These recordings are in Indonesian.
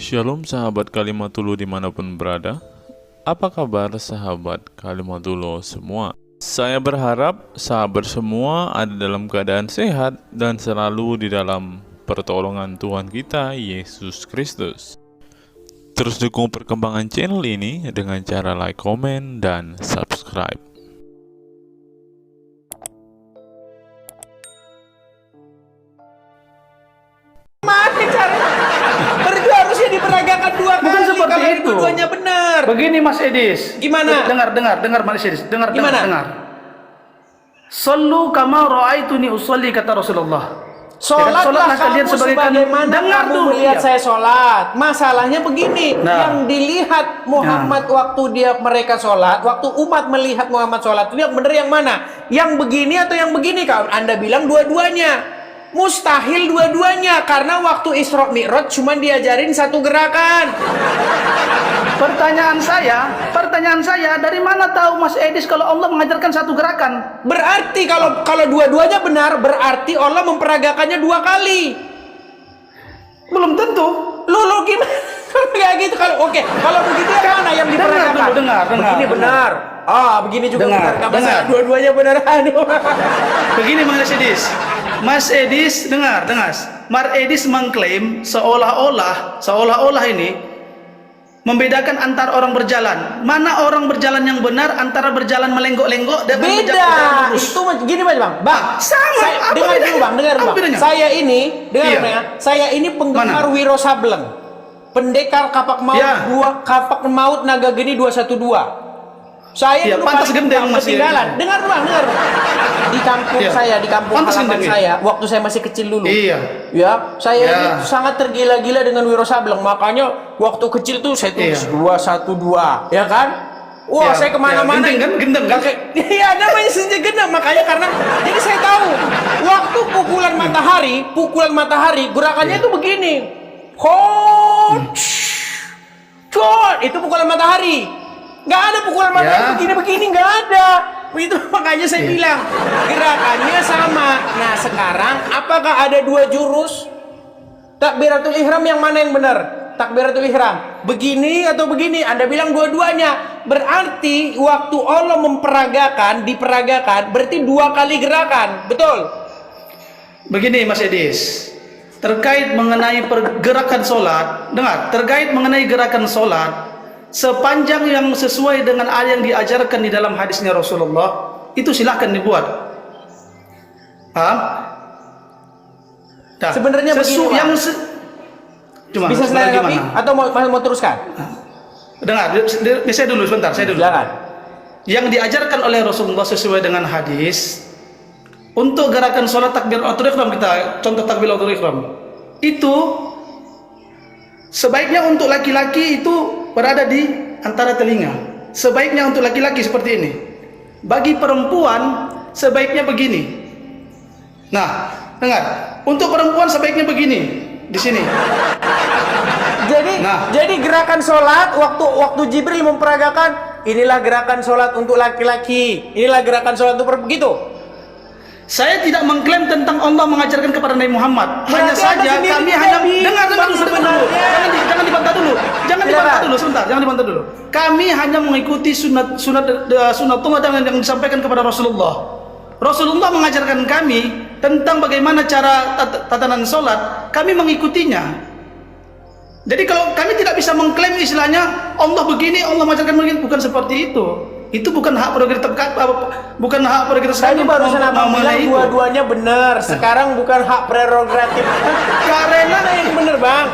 Shalom sahabat Kalimatullah dimanapun berada. Apa kabar sahabat Kalimatullah semua? Saya berharap sahabat semua ada dalam keadaan sehat dan selalu di dalam pertolongan Tuhan kita Yesus Kristus. Terus dukung perkembangan channel ini dengan cara like, komen, dan subscribe. Mana caranya? Berarti harusnya diperagakan dua Bukan kali seperti kalau itu. dua-duanya benar. Begini Mas Edis. Gimana? Dengar Mas Edis. Gimana? Dengar. Sallu kama ra'aituni usolli kata Rasulullah. Sholatlah kalian kamu sebagai sebagaimana dengar kamu dulu, melihat iya. saya sholat. Masalahnya begini, Nah. yang dilihat Muhammad waktu mereka sholat, waktu umat melihat Muhammad sholat, itu yang benar yang mana? Yang begini atau yang begini? Kalau Anda bilang dua-duanya. Mustahil dua-duanya, karena waktu Isra Mi'raj cuma diajarin satu gerakan. Pertanyaan saya, dari mana tahu Mas Edis kalau Allah mengajarkan satu gerakan? Berarti kalau dua-duanya benar, berarti Allah memperagakannya dua kali. Belum tentu. Lu gimana? Kayak gitu kalau oke, kalau begitu yang mana yang diperagakan? Dengar. Begini benar. Begini juga Dengar, benar. dengar. Dua-duanya benar. Aduh. Begini Mas Edis, dengar. Mas Edis mengklaim seolah-olah ini membedakan antar orang berjalan. Mana orang berjalan yang benar antara berjalan melenggok-lenggok dan Beda. berjalan lurus? Itu gini Bang. Sama. Apa Dengar bedanya? dulu Bang, dengar Apa Bang. bedanya? Saya ini penggemar Mana? Wiro Sableng. Pendekar kapak maut Ya. kapak maut naga geni 212. Saya Iya, dulu pantas paling gendeng masih. ketinggalan. Dengar Bang. Di kampung Iya. saya, di kampung Pantas halaman gendeng, saya, waktu saya masih kecil dulu. Iya. Ya, saya Ya. ini sangat tergila-gila dengan Wiro Sableng. Makanya waktu kecil tuh saya tulis Iya. 212, ya kan? Wah, Ya, saya kemana-mana. ya, gendeng kan? Iya, namanya senja gendeng. Makanya karena jadi saya tahu waktu pukulan matahari gerakannya itu begini. Itu pukulan matahari. Nggak ada pukulan matahari begini-begini, nggak ada. Itu makanya saya bilang gerakannya sama. Nah sekarang apakah ada dua jurus? Takbiratul ihram yang mana yang benar? Takbiratul ihram begini atau begini? Anda bilang dua-duanya. Berarti waktu Allah diperagakan berarti dua kali gerakan. Betul? Begini Mas Edis, terkait mengenai pergerakan sholat, terkait mengenai gerakan sholat, sepanjang yang sesuai dengan ayat yang diajarkan di dalam hadisnya Rasulullah, itu silahkan dibuat. Paham? Nah, Sebenarnya begini, Pak. Bisa saya tanggapi atau mau teruskan? Dengar, saya dulu sebentar. Silakan. Yang diajarkan oleh Rasulullah sesuai dengan hadis, untuk gerakan sholat takbiratul ihram, kita contoh takbiratul ihram, itu sebaiknya untuk laki-laki itu berada di antara telinga. Sebaiknya untuk laki-laki seperti ini. Bagi perempuan sebaiknya begini. Nah, dengar. Untuk perempuan sebaiknya begini di sini. Jadi gerakan sholat waktu Jibril memperagakan, inilah gerakan sholat untuk laki-laki, inilah gerakan sholat untuk perempuan, begitu. Saya tidak mengklaim tentang Allah mengajarkan kepada Nabi Muhammad. Hanya Berarti saja kami hanya dengar dulu. Jangan dibantah dulu. Jangan dibantah dulu. Kami hanya mengikuti sunnatullah yang disampaikan kepada Rasulullah. Rasulullah mengajarkan kami tentang bagaimana cara tatanan sholat. Kami mengikutinya. Jadi kalau kami tidak bisa mengklaim istilahnya Allah begini, Allah mengajarkan begini, bukan seperti itu. Itu bukan hak prerogatif Tadi barusan abang bilang dua-duanya benar. Sekarang bukan hak prerogatif. Karena yang benar Bang.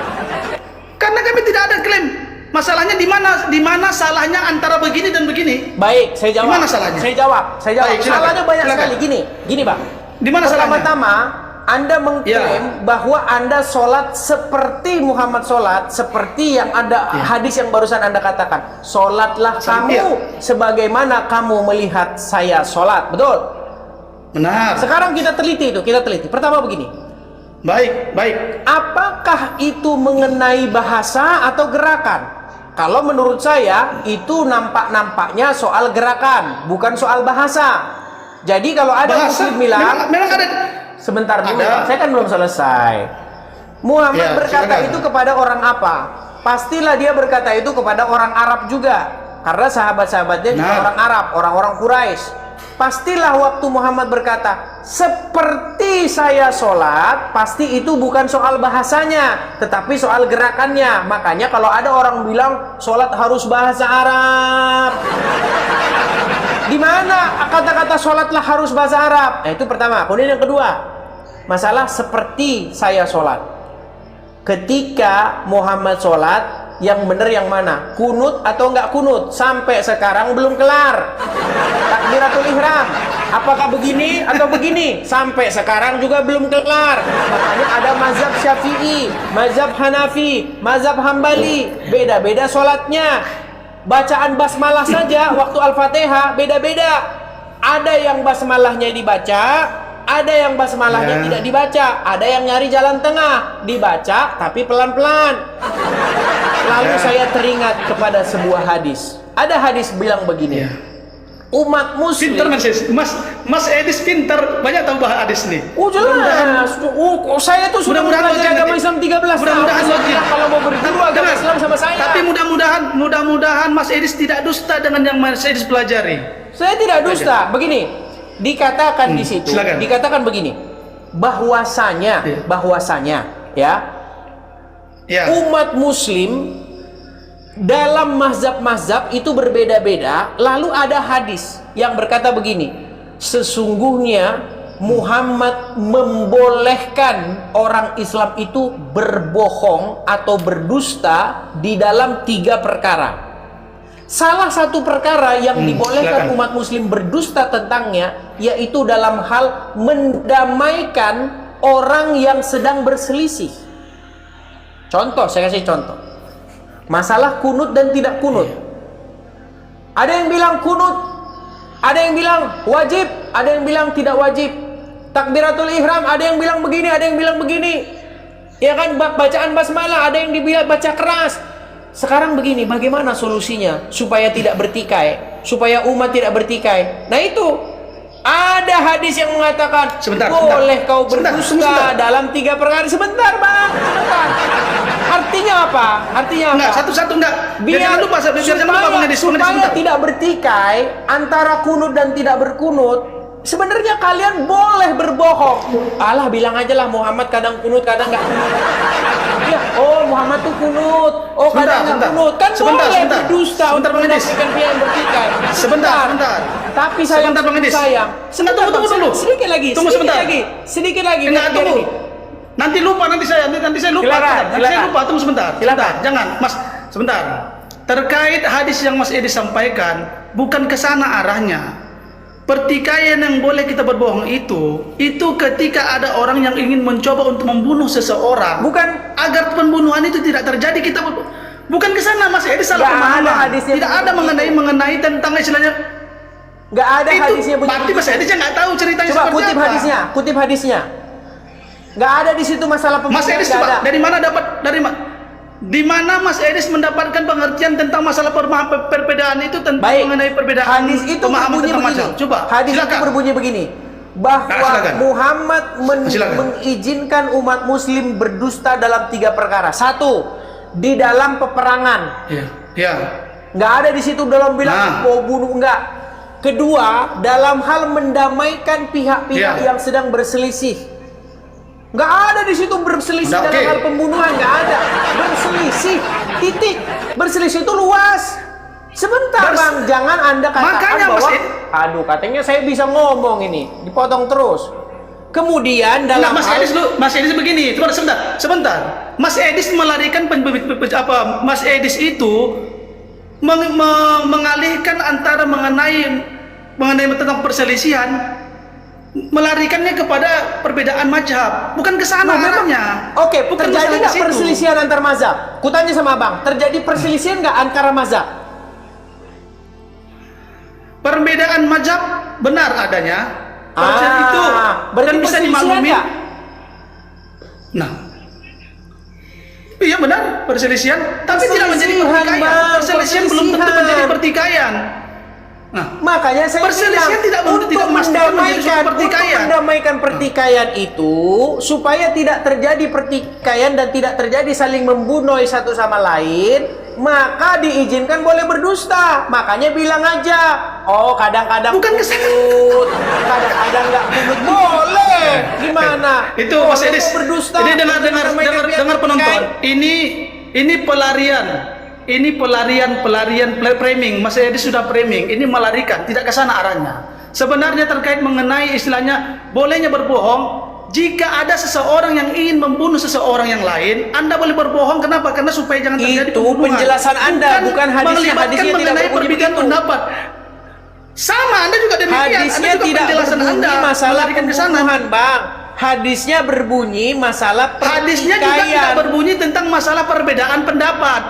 Karena kami tidak ada klaim. Masalahnya di mana salahnya antara begini dan begini? Baik, saya jawab. Di mana salahnya? Saya jawab. Baik, silakan. Salahnya banyak sekali. Gini Bang. Di mana salahnya? Pertama-tama Anda mengklaim bahwa Anda sholat seperti Muhammad sholat, seperti yang ada hadis yang barusan Anda katakan. Sholatlah kamu sebagaimana kamu melihat saya sholat. Betul? Benar. Sekarang kita teliti. Pertama begini. Baik. Apakah itu mengenai bahasa atau gerakan? Kalau menurut saya itu nampaknya soal gerakan, bukan soal bahasa. Jadi kalau ada muslim bilang, memang ada. Sebentar dulu, saya kan belum selesai. Muhammad berkata silakan. itu kepada orang apa? pastilah dia berkata itu kepada orang Arab juga, karena sahabat-sahabatnya juga orang Arab, orang-orang Quraisy. Pastilah waktu Muhammad berkata seperti saya sholat, pasti itu bukan soal bahasanya, tetapi soal gerakannya. Makanya kalau ada orang bilang sholat harus bahasa Arab, di mana kata-kata sholatlah harus bahasa Arab? Nah, itu pertama. Kemudian yang kedua, masalah seperti saya sholat. Ketika Muhammad sholat, yang benar yang mana? Kunut atau enggak kunut? Sampai sekarang belum kelar. Takbiratul ihram, apakah begini atau begini? Sampai sekarang juga belum kelar. Makanya ada mazhab Syafi'i, mazhab Hanafi, mazhab Hambali, beda-beda sholatnya. Bacaan basmalah saja waktu Al-Fatihah beda-beda. Ada yang basmalahnya dibaca, ada yang basmalahnya tidak dibaca, ada yang nyari jalan tengah, dibaca tapi pelan-pelan. Lalu saya teringat kepada sebuah hadis. Ada hadis bilang begini, umat muslim. Pinter Mas Edis pinter, banyak tahu bahas hadis nih. Jelas. Saya tuh sudah belajar agama Islam 13 tahun. Mudah-mudahan kalau mau berguru agama Islam sama saya. Tapi mudah-mudahan Mas Edis tidak dusta dengan yang Mas Edis pelajari. Saya tidak dusta. Begini, dikatakan di situ, silakan. dikatakan begini, bahwasanya ya, umat muslim dalam mazhab-mazhab itu berbeda-beda. Lalu ada hadis yang berkata begini, sesungguhnya Muhammad membolehkan orang Islam itu berbohong atau berdusta di dalam 3 perkara. Salah satu perkara yang dibolehkan umat muslim berdusta tentangnya, yaitu dalam hal mendamaikan orang yang sedang berselisih. Contoh, saya kasih contoh. Masalah kunut dan tidak kunut. Ada yang bilang kunut, ada yang bilang wajib, ada yang bilang tidak wajib. Takbiratul ihram, ada yang bilang begini, ada yang bilang begini. Ya kan, bacaan basmalah ada yang dibilang baca keras. Sekarang begini, bagaimana solusinya supaya tidak bertikai, supaya umat tidak bertikai? Nah itu ada hadis yang mengatakan boleh kau berdusta dalam 3 perkara. Sebentar bang, sebentar. Artinya apa? Artinya apa? Enggak, satu-satu enggak. Biar lupa, supaya tidak bertikai antara kunut dan tidak berkunut. Sebenarnya kalian boleh berbohong. Allah bilang aja lah Muhammad kadang kunut, kadang nggak kunut. Ya, oh Muhammad tuh kunut, oh kadang nggak kunut. Kan boleh berdusta untuk mendapatkan pihak yang bertikai. Sebentar. Tapi sayang, tunggu dulu. Sedikit lagi. Enggak, tunggu. Nanti saya lupa. Tunggu sebentar. Jangan, Mas. Sebentar. Terkait hadis yang Mas Edi sampaikan, bukan ke sana arahnya. Pertikaian yang boleh kita berbohong itu ketika ada orang yang ingin mencoba untuk membunuh seseorang. Bukan agar pembunuhan itu tidak terjadi, kita bukan ke sana Mas Edi, salah pemahaman. Tidak ada mengenai tentang istilahnya. Nggak ada hadisnya begitu. Berarti Mas Edi nggak tahu ceritanya. Coba kutip hadisnya. Nggak ada di situ masalah pembunuhan. Mas Edis coba di mana Mas Edis mendapatkan pengertian tentang masalah perbedaan itu, tentang mengenai perbedaan hadis itu pemahaman berbunyi tentang begini. macam. Coba. Hadis itu berbunyi begini, bahwa Muhammad mengizinkan umat muslim berdusta dalam 3 perkara. 1, di dalam peperangan. Iya. Nggak ada di situ dalam bilang mau bunuh, enggak. Kedua, dalam hal mendamaikan pihak-pihak yang sedang berselisih. Nggak ada di situ berselisih dalam hal pembunuhan, nggak ada. Berselisih, titik. Berselisih itu luas. Sebentar bang, jangan anda katakan bahwa aduh katanya saya bisa ngomong ini, dipotong terus. Kemudian dalam Mas Edis begini, sebentar. Mas Edis melarikan Mas Edis itu mengalihkan antara mengenai tentang perselisihan, melarikannya kepada perbedaan mazhab, bukan ke sana arahnya. Oke, terjadi nggak perselisihan antar mazhab? Kutanya sama abang, terjadi perselisihan nggak antara mazhab? Perbedaan mazhab benar adanya. Itu dan bisa dimaklumi. Nah, iya benar perselisihan, tapi tidak menjadi pertikaian. Perselisihan belum tentu menjadi pertikaian. Nah, makanya saya perselisihan tidak untuk memastikan menjadi suatu pertikaian. mendamaikan pertikaian itu supaya tidak terjadi pertikaian dan tidak terjadi saling membunuh satu sama lain, maka diizinkan boleh berdusta. Makanya bilang aja, oh kadang-kadang Bukan kesana. kunut, kadang-kadang nggak kunut boleh. Gimana? Itu Mas Boleh Edis. kok berdusta. Jadi dengar penonton. Pertikaian. Ini pelarian. Ini pelarian framing. Mas Edis sudah framing. Ini melarikan, tidak ke sana arahnya. Sebenarnya terkait mengenai istilahnya bolehnya berbohong. Jika ada seseorang yang ingin membunuh seseorang yang lain, Anda boleh berbohong. Kenapa? Karena supaya jangan terjadi Itu pembunuhan. penjelasan Anda, bukan hadisnya. melibatkan Hadisnya tidak mengenai berbunyi perbedaan begitu. pendapat. Sama, Anda juga demikian. Anda Hadisnya juga tidak penjelasan berbunyi Anda masalah melarikan ke sana. pembunuhan, Bang. Hadisnya berbunyi masalah Hadisnya juga tidak pertikaian. berbunyi tentang masalah perbedaan pendapat.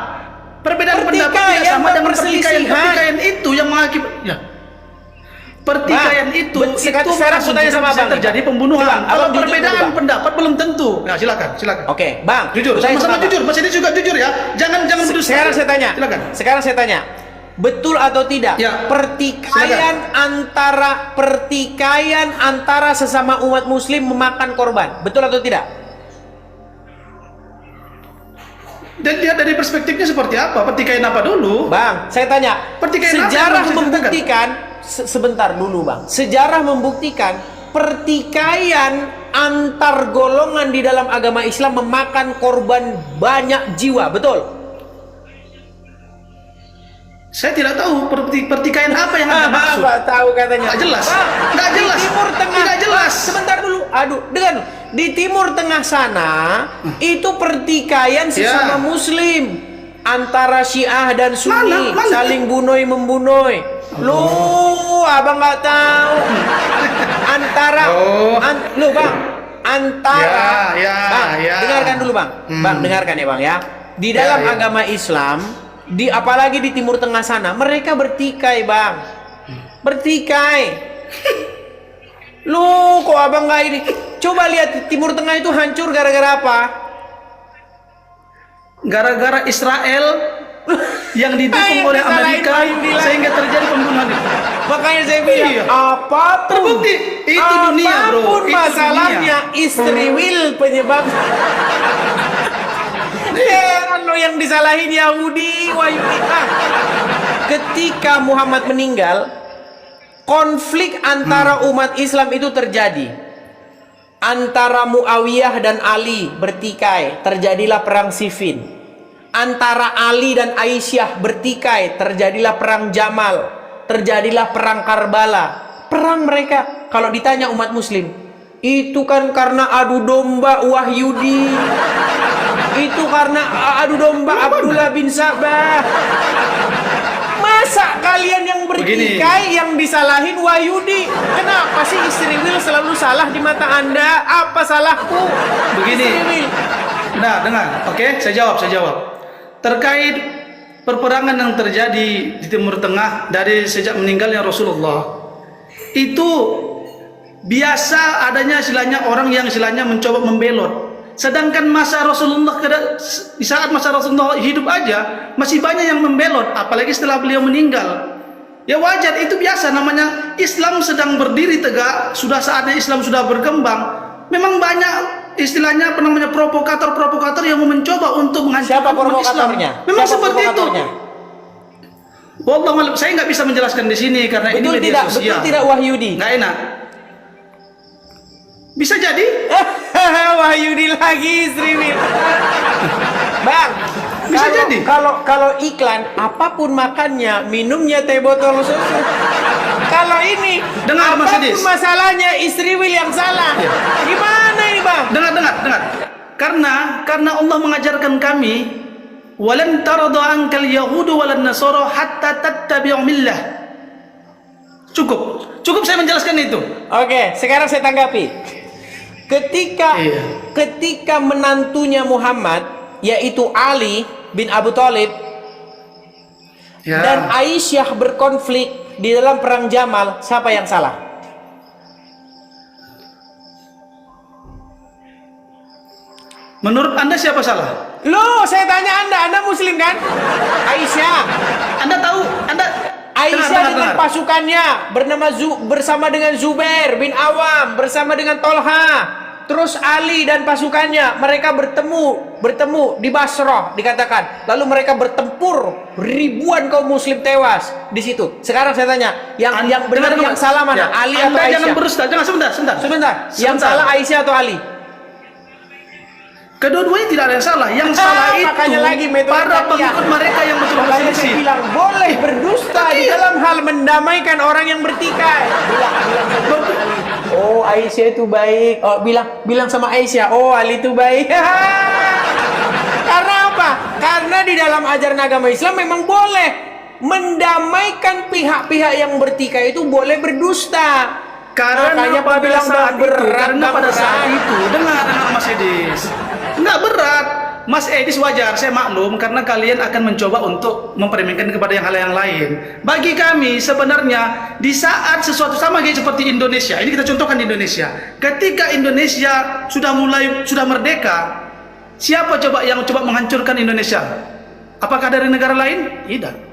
Perbedaan pendapat tidak Pertikaian sama dan dengan pertikaian. perselisihan. Pertikaian itu yang mengakibatkan. Ya. Pertikaian Bang, itu sekarang aku tanya sama bisa Abang. terjadi pembunuhan. Coba, Kalau Abang jujur perbedaan dulu, Bang. pendapat belum tentu. Nah, silakan. Oke, Bang. Jujur, Saya sama-sama sama jujur. Mas ini juga jujur ya. Jangan berdusta. Sekarang saya tanya. Silakan. Sekarang saya tanya. Betul atau tidak? Ya. Pertikaian antara sesama umat muslim memakan korban. Betul atau tidak? Dan lihat dari perspektifnya seperti apa? Pertikaian apa dulu? Bang, saya tanya. Pertikaian apa yang Sejarah harus diceritakan? membuktikan sebentar dulu, Bang. Sejarah membuktikan pertikaian antar golongan di dalam agama Islam memakan korban banyak jiwa, betul? Saya tidak tahu pertikaian apa yang Anda maksud. Apa tahu katanya? Nggak jelas. Bang, Nggak di jelas. Timur Tengah. Tidak jelas. Sebentar dulu. Aduh, dengar. Di Timur Tengah sana itu pertikaian sesama Muslim antara Syiah dan Sunni, Mana? saling bunuh-membunuh. Lu, abang nggak tahu. Antara, lu bang, antara, bang, dengarkan dulu bang, bang dengarkan ya bang ya. Di dalam agama Islam, apalagi di Timur Tengah sana, mereka bertikai bang, bertikai. Lu kok abang nggak ini? Coba lihat Timur Tengah itu hancur gara-gara apa? Gara-gara Israel yang didukung oleh Amerika sehingga terjadi pembunuhan itu. Makanya saya bilang, Iya. apapun Terbukti. Itu dunia, bro. apapun Itu masalahnya, istri will penyebab. Heran lo yang disalahin Yahudi, Wahyudi. Ketika Muhammad meninggal, konflik antara umat Islam itu terjadi. Antara Muawiyah dan Ali bertikai, terjadilah perang Siffin. Antara Ali dan Aisyah bertikai, terjadilah perang Jamal, terjadilah perang Karbala. Perang mereka, kalau ditanya umat muslim, itu kan karena adu domba Wahyudi, itu karena adu domba Abdullah bin Sabah. Masa kalian yang bertikai yang disalahin Wahyudi? Kenapa sih istri Will selalu salah di mata Anda? Apa salahku? Begini. Nah, dengar. Oke, saya jawab. Terkait perperangan yang terjadi di Timur Tengah dari sejak meninggalnya Rasulullah, itu biasa adanya istilahnya orang yang istilahnya mencoba membelot. Sedangkan masa Rasulullah, di saat masa Rasulullah hidup aja masih banyak yang membelot, apalagi setelah beliau meninggal. Ya wajar, itu biasa, namanya Islam sedang berdiri tegak, sudah saatnya Islam sudah berkembang. Memang banyak istilahnya apa namanya provokator yang mau mencoba untuk menghancurkan umat Islam. Memang seperti itu. Wallah, saya nggak bisa menjelaskan di sini karena ini media sosial. Betul tidak Wahyudi? Nggak enak. Bisa jadi. Wahyudi lagi istri Will. Bang, bisa jadi. Kalau iklan apapun makannya, minumnya teh botol susu. Kalau ini dengar, apapun masalahnya istri Will yang salah. Gimana ini bang? Dengar. Karena Allah mengajarkan kami, walan tarada ankal yahudu walan nasara hatta tattabi'u millah. Cukup saya menjelaskan itu. Oke, sekarang saya tanggapi. Ketika menantunya Muhammad, yaitu Ali bin Abu Thalib dan Aisyah berkonflik di dalam perang Jamal, siapa yang salah? Menurut Anda siapa salah? Loh, saya tanya Anda Muslim kan? Aisyah. Anda tahu? Aisyah di dengan pasukannya bersama dengan Zubair bin Awam, bersama dengan Tolha, terus Ali dan pasukannya, mereka bertemu di Basrah dikatakan. Lalu mereka bertempur, ribuan kaum muslim tewas di situ. Sekarang saya tanya, yang benar yang salah mana? Ali atau Aisyah? Jangan berusaha, jangan sebentar. Yang salah Aisyah atau Ali? Kedua-duanya tidak ada yang salah. Yang salah itu para pengikut mereka yang betul-betul berselisih. Bilang boleh berdusta di dalam hal mendamaikan orang yang bertikai. Oh, Aisyah itu baik. Oh, bilang sama Aisyah, oh Ali itu baik. Karena apa? Karena di dalam ajaran agama Islam memang boleh mendamaikan pihak-pihak yang bertikai, itu boleh berdusta. Karena pada saat itu, dengar Mas Edis, nggak berat. Mas Edis wajar, saya maklum karena kalian akan mencoba untuk mempermainkan kepada hal yang lain. Bagi kami sebenarnya di saat sesuatu sama kayak seperti Indonesia, ini kita contohkan di Indonesia. Ketika Indonesia sudah merdeka, siapa coba yang coba menghancurkan Indonesia? Apakah dari negara lain? Tidak.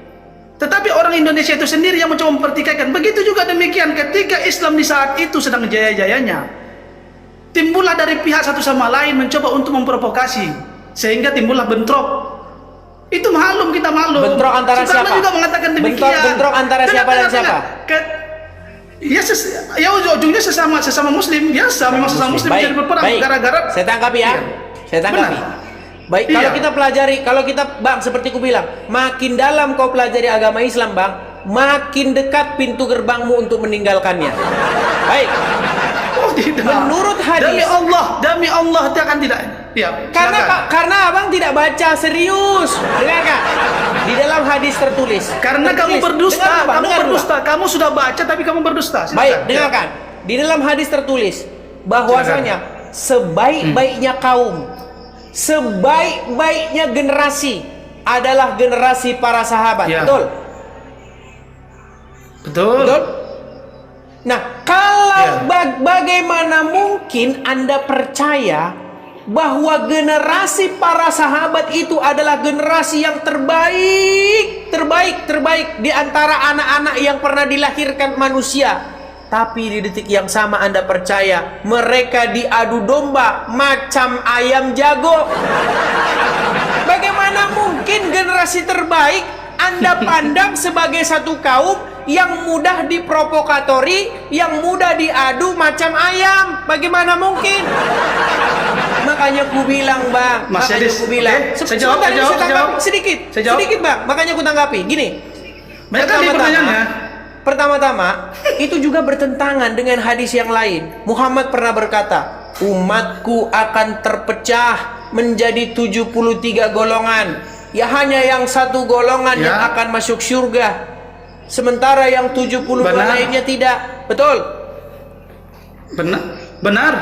Tetapi orang Indonesia itu sendiri yang mencoba mempertikaikan. Begitu juga demikian ketika Islam di saat itu sedang jaya-jayanya, timbullah dari pihak satu sama lain mencoba untuk memprovokasi, sehingga timbullah bentrok. Itu maklum, kita maklum. Bentrok antara siapa? juga mengatakan demikian. Bentrok antara siapa dan siapa? Ya ujungnya sesama Muslim biasa. Memang sesama Muslim jadi berperang gara-gara. Saya tangkapi ya. Saya tangkapi. Baik, kalau kita pelajari, Bang, seperti ku bilang, makin dalam kau pelajari agama Islam, Bang, makin dekat pintu gerbangmu untuk meninggalkannya. Baik. Oh, tidak. Menurut hadis, demi Allah akan tidak. Ya, karena Abang tidak baca serius. Dengarkan. Di dalam hadis tertulis. Kamu berdusta. Kamu sudah baca tapi kamu berdusta. Silakan. Baik, dengarkan. Di dalam hadis tertulis bahwasanya sebaik-baiknya kaum, sebaik-baiknya generasi adalah generasi para sahabat. Ya. Betul. Nah, kalau bagaimana mungkin Anda percaya bahwa generasi para sahabat itu adalah generasi yang terbaik di antara anak-anak yang pernah dilahirkan manusia? Tapi di detik yang sama Anda percaya mereka diadu domba macam ayam jago. Bagaimana mungkin generasi terbaik Anda pandang sebagai satu kaum yang mudah diprovokatori, yang mudah diadu macam ayam? Bagaimana mungkin? Makanya ku bilang, Bang, saya jawab sedikit, Bang. Makanya ku tanggapi gini. Pertama-tama, itu juga bertentangan dengan hadis yang lain. Muhammad pernah berkata, umatku akan terpecah menjadi 73 golongan. Ya hanya yang satu golongan yang akan masuk surga. Sementara yang 72 lainnya tidak. Betul? Benar.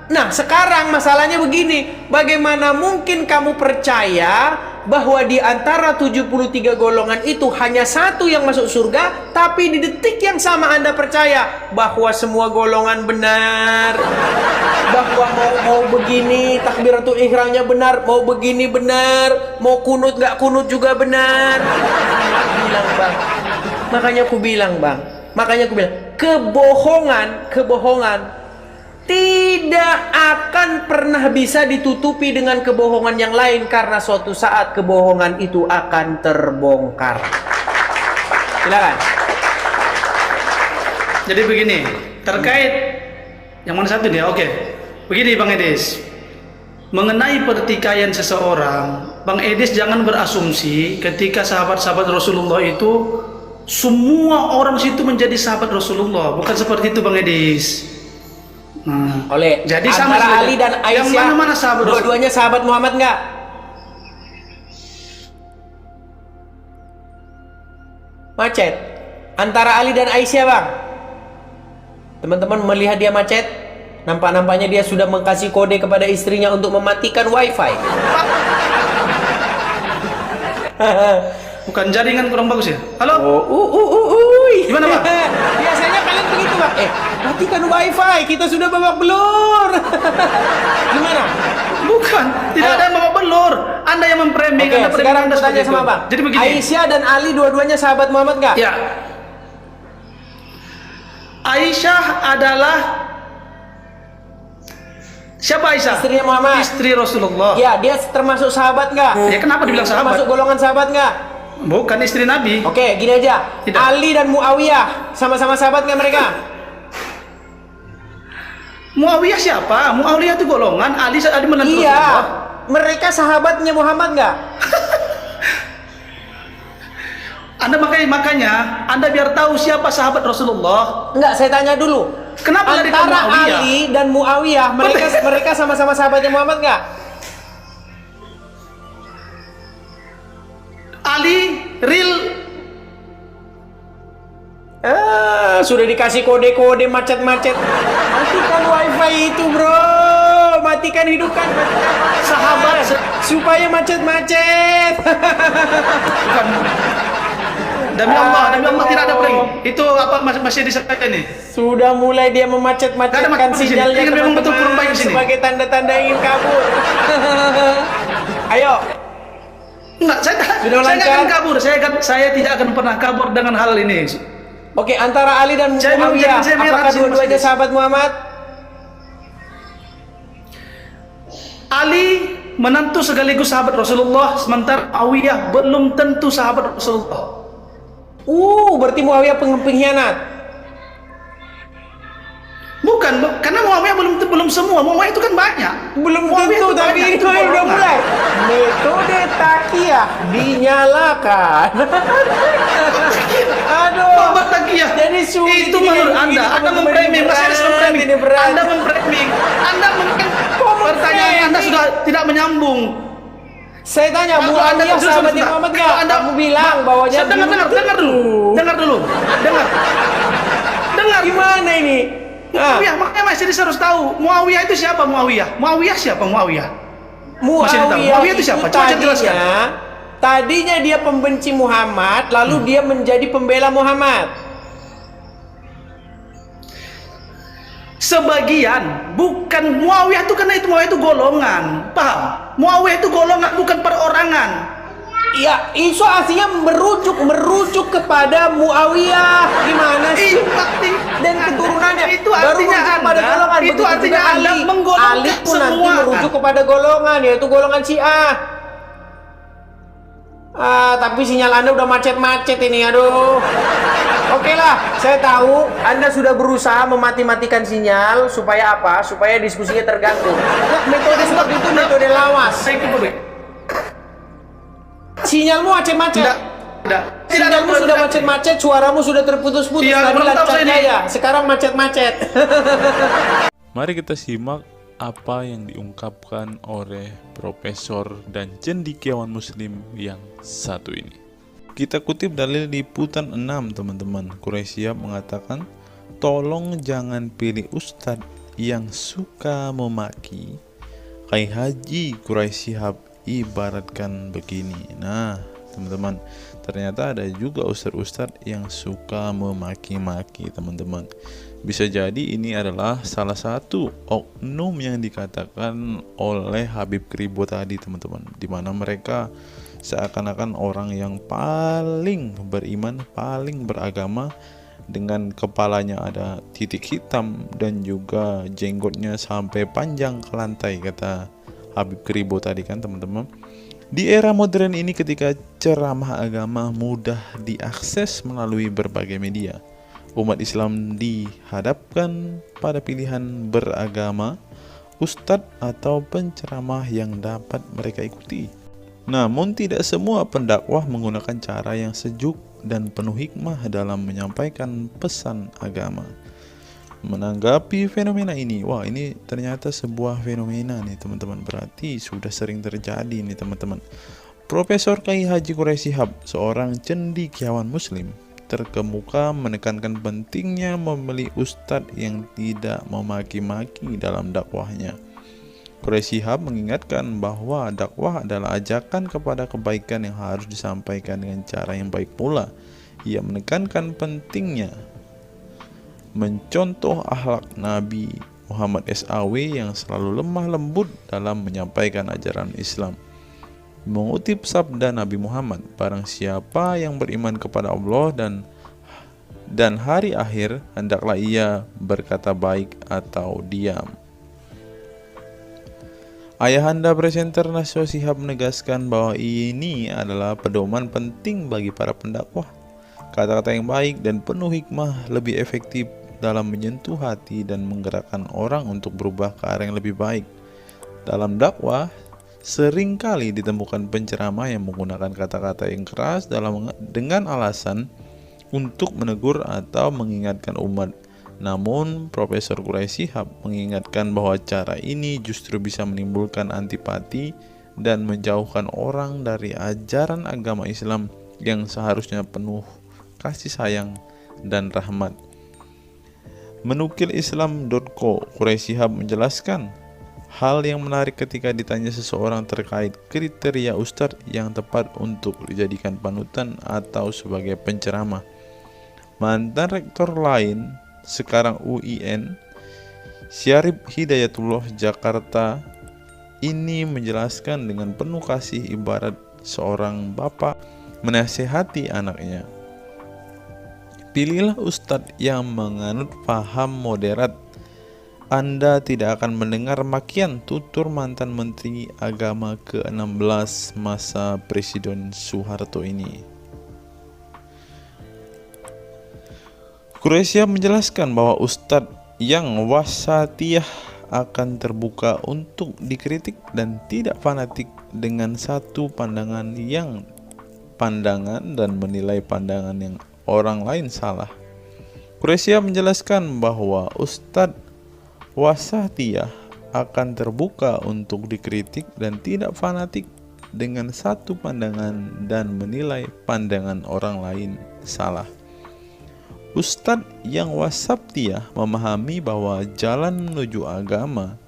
Nah, sekarang masalahnya begini. Bagaimana mungkin kamu percaya bahwa di antara 73 golongan itu hanya satu yang masuk surga, tapi di detik yang sama Anda percaya bahwa semua golongan benar, bahwa mau begini takbiratul ihramnya benar, mau begini benar, mau kunut nggak kunut juga benar. Makanya aku bilang, Bang, kebohongan tidak akan pernah bisa ditutupi dengan kebohongan yang lain, karena suatu saat kebohongan itu akan terbongkar. Silakan. Jadi begini, terkait yang mana satu nih? Oke. Begini Bang Edis. Mengenai pertikaian seseorang, Bang Edis jangan berasumsi ketika sahabat-sahabat Rasulullah itu semua orang situ menjadi sahabat Rasulullah. Bukan seperti itu Bang Edis. Jadi antara Ali dan Aisyah, yang mana sahabat? Dua-duanya sahabat Muhammad enggak? Macet antara Ali dan Aisyah, Bang. Teman-teman melihat dia macet, nampak-nampaknya dia sudah mengkasih kode kepada istrinya untuk mematikan wifi. Bukan jaringan kurang bagus ya? Halo? Gimana, Bang? Biasanya kalian begitu, Bang. Matikan wifi, kita sudah babak belur. Gimana? Bukan, tidak ada yang babak belur. Anda yang memframing. Sekarang Anda tanya sama Bang. Jadi begini. Aisyah dan Ali dua-duanya sahabat Muhammad nggak? Ya. Aisyah adalah siapa Aisyah? Istrinya Muhammad. Istri Rasulullah. Ya, dia termasuk sahabat nggak? Ya kenapa dibilang sahabat? Termasuk golongan sahabat nggak? Bukan istri Nabi. Oke, gini aja. Tidak. Ali dan Muawiyah sama-sama sahabat nggak mereka? Muawiyah siapa? Muawiyah itu golongan, Ali menantu Iya. Rasulullah. Mereka sahabatnya Muhammad nggak? Anda makanya Anda biar tahu siapa sahabat Rasulullah. Enggak, saya tanya dulu. Kenapa lari ke Antara Muawiyah? Ali dan Muawiyah, mereka sama-sama sahabatnya Muhammad nggak? Ali real. Sudah dikasih kode-kode macet-macet. Matikan wifi itu, bro. Matikan, hidupkan. Sahabat supaya macet-macet. Bukan. Demi Allah tidak ada prank. Itu apa masih disampaikan nih? Sudah mulai dia memacet-macetkan Nggak ada sinyalnya, ini memang betul kurang baik di sini. sebagai tanda-tanda ingin kabur. Ayo. Enggak, saya nggak lancar? akan kabur. Saya tidak akan pernah kabur dengan hal ini. Oke, antara Ali dan Saya mau Muawiyah, menjadi Zainal apakah Abidin dua-duanya Masjid. sahabat Muhammad? Ali menantu sekaligus sahabat Rasulullah, sementara Muawiyah belum tentu sahabat Rasulullah. Berarti Muawiyah pengkhianat. Bukan, karena Muawiyah belum semua. Muawiyah itu kan banyak. Belum Muawiyah tentu, itu tapi banyak, itu udah golongan. mulai. Metode takiyah dinyalakan. Aduh. Obat takiyah. Jadi sulit Itu ini, menurut ini Anda benar-benar memframing, berat, Mas Aris memframing. ini berat. Anda memframing. Anda mungkin pertanyaan Anda sudah tidak menyambung. Saya tanya, Kalau Muawiyah Anda- sahabatnya sebentar. Muhammad Kalau nggak? Anda- Kamu bilang bahwanya Dengar dulu. Dengar. Gimana ini? Muawiyah, makanya Mas Aris harus tahu. Muawiyah itu siapa Muawiyah? Muawiyah siapa Muawiyah? Masih ditanya, Muawiyah itu siapa? Coba jelaskan. Tadinya dia pembenci Muhammad, lalu dia menjadi pembela Muhammad. Sebagian, bukan Muawiyah itu, karena itu Muawiyah itu golongan, paham? Muawiyah itu golongan, bukan perorangan. Ya, itu aslinya merujuk kepada Muawiyah. Gimana sih? Itu arti, Dan keturunannya itu baru artinya merujuk kepada Anda, golongan. itu Begitu artinya juga Anda Ali. menggolongkan Ali pun nanti semua. merujuk kepada golongan, yaitu golongan Syiah. Tapi sinyal Anda udah macet-macet ini, aduh. Oke lah, saya tahu Anda sudah berusaha memati-matikan sinyal supaya apa? Supaya diskusinya terganggu. Nah, metode seperti itu metode lawas. Saya kembali. Sinyalmu macet-macet. Tidak. Sinyalmu sudah macet-macet, suaramu sudah terputus-putus. Iya, Tadi belum tahu lancar saya ini. jaya, sekarang macet-macet. Mari kita simak apa yang diungkapkan oleh profesor dan cendekiawan muslim yang satu ini. Kita kutip dalil liputan 6, teman-teman. Quraisy Shihab mengatakan, tolong jangan pilih ustadz yang suka memaki. Kai Haji Quraisy Shihab ibaratkan begini. Nah, teman-teman, ternyata ada juga ustadz-ustadz yang suka memaki-maki, teman-teman. Bisa jadi ini adalah salah satu oknum yang dikatakan oleh Habib Kribo tadi, teman-teman, di mana mereka seakan-akan orang yang paling beriman, paling beragama, dengan kepalanya ada titik hitam dan juga jenggotnya sampai panjang ke lantai, kata Habib Kribo tadi kan, teman-teman. Di era modern ini, ketika ceramah agama mudah diakses melalui berbagai media, umat Islam dihadapkan pada pilihan beragama, ustadz atau penceramah yang dapat mereka ikuti. Namun tidak semua pendakwah menggunakan cara yang sejuk dan penuh hikmah dalam menyampaikan pesan agama. Menanggapi fenomena ini, wah ini ternyata sebuah fenomena nih, teman-teman. Berarti sudah sering terjadi nih, teman-teman. Profesor Kiai Haji Quraisy Shihab, seorang cendekiawan muslim, terkemuka menekankan pentingnya memilih ustadz yang tidak memaki-maki dalam dakwahnya. Quraisy Shihab mengingatkan bahwa dakwah adalah ajakan kepada kebaikan yang harus disampaikan dengan cara yang baik pula. Ia menekankan pentingnya mencontoh akhlak Nabi Muhammad SAW yang selalu lemah lembut dalam menyampaikan ajaran Islam. Mengutip sabda Nabi Muhammad, barang siapa yang beriman kepada Allah dan dan hari akhir, hendaklah ia berkata baik atau diam. Ayahanda presenter Najwa Shihab menegaskan bahwa ini adalah pedoman penting bagi para pendakwah. Kata-kata yang baik dan penuh hikmah lebih efektif dalam menyentuh hati dan menggerakkan orang untuk berubah ke arah yang lebih baik. Dalam dakwah, seringkali ditemukan penceramah yang menggunakan kata-kata yang keras dengan alasan untuk menegur atau mengingatkan umat. Namun, Profesor Quraisy Shihab mengingatkan bahwa cara ini justru bisa menimbulkan antipati dan menjauhkan orang dari ajaran agama Islam yang seharusnya penuh kasih sayang dan rahmat. Menukil Islam.co, Quraisy Shihab menjelaskan hal yang menarik ketika ditanya seseorang terkait kriteria ustadz yang tepat untuk dijadikan panutan atau sebagai penceramah. Mantan rektor lain, sekarang UIN, Syarif Hidayatullah Jakarta, ini menjelaskan dengan penuh kasih ibarat seorang bapak menasihati anaknya. Pilihlah ustadz yang menganut paham moderat. Anda tidak akan mendengar makian tutur mantan Menteri Agama ke-16 masa Presiden Soeharto ini. Quraisy Shihab menjelaskan bahwa ustadz yang wasatiyah akan terbuka untuk dikritik dan tidak fanatik dengan satu pandangan dan menilai pandangan yang orang lain salah. Quraisy Shihab menjelaskan bahwa ustadz wasatiyah akan terbuka untuk dikritik dan tidak fanatik dengan satu pandangan dan menilai pandangan orang lain salah. Ustadz yang wasatiyah memahami bahwa jalan menuju agama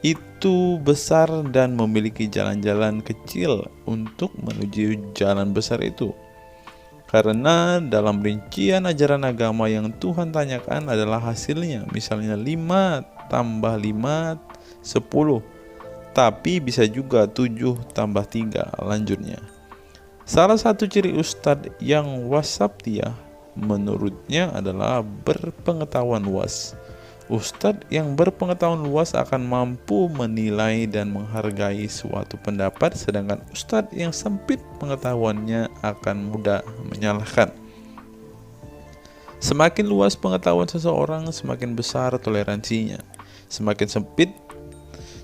itu besar dan memiliki jalan-jalan kecil untuk menuju jalan besar itu. Karena dalam rincian ajaran agama yang Tuhan tanyakan adalah hasilnya, misalnya 5 tambah 5, 10, tapi bisa juga 7 tambah 3, lanjutnya. Salah satu ciri ustadz yang wasatiyah menurutnya adalah berpengetahuan luas. Ustadz yang berpengetahuan luas akan mampu menilai dan menghargai suatu pendapat, sedangkan ustadz yang sempit pengetahuannya akan mudah menyalahkan. Semakin luas pengetahuan seseorang, semakin besar toleransinya. Semakin sempit,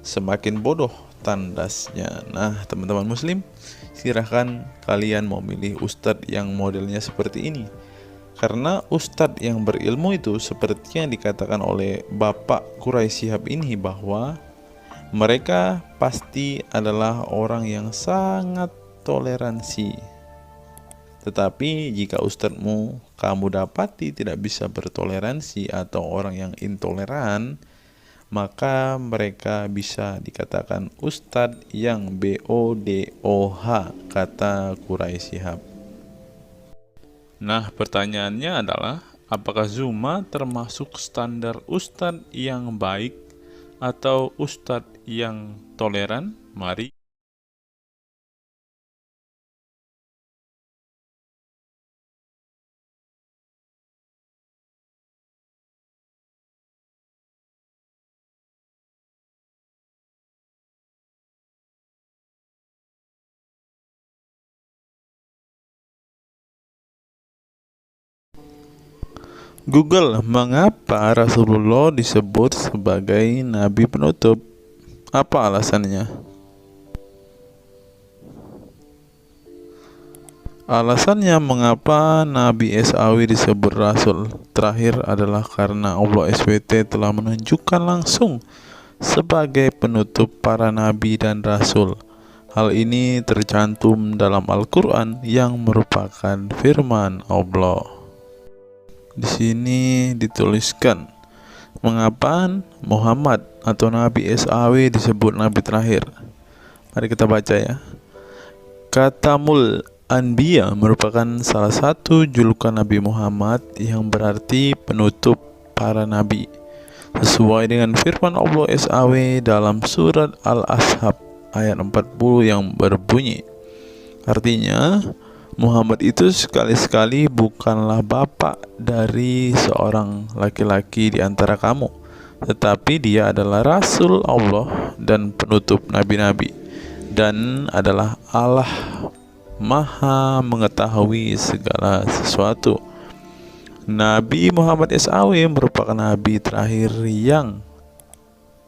semakin bodoh tandasnya. Nah, teman-teman muslim, silahkan kalian mau milih ustadz yang modelnya seperti ini. Karena ustadz yang berilmu itu seperti yang dikatakan oleh Bapak Quraisy Shihab ini, bahwa mereka pasti adalah orang yang sangat toleransi. Tetapi jika ustadzmu kamu dapati tidak bisa bertoleransi atau orang yang intoleran, maka mereka bisa dikatakan ustadz yang BODOH, kata Quraisy Shihab. Nah, pertanyaannya adalah, apakah Zuma termasuk standar ustadz yang baik atau ustadz yang toleran? Mari Google, mengapa Rasulullah disebut sebagai nabi penutup? Apa alasannya? Alasannya mengapa Nabi SAW disebut Rasul terakhir adalah karena Allah SWT telah menunjukkan langsung sebagai penutup para nabi dan rasul. Hal ini tercantum dalam Al-Quran yang merupakan firman Allah. Di sini dituliskan, mengapa Muhammad atau Nabi SAW disebut Nabi terakhir? Mari kita baca ya. Katamul Anbiya merupakan salah satu julukan Nabi Muhammad yang berarti penutup para nabi, sesuai dengan firman Allah SAW dalam surat Al-Ashab ayat 40 yang berbunyi, artinya Muhammad itu sekali-sekali bukanlah bapak dari seorang laki-laki di antara kamu, tetapi dia adalah Rasul Allah dan penutup nabi-nabi, dan adalah Allah Maha mengetahui segala sesuatu. Nabi Muhammad SAW merupakan nabi terakhir yang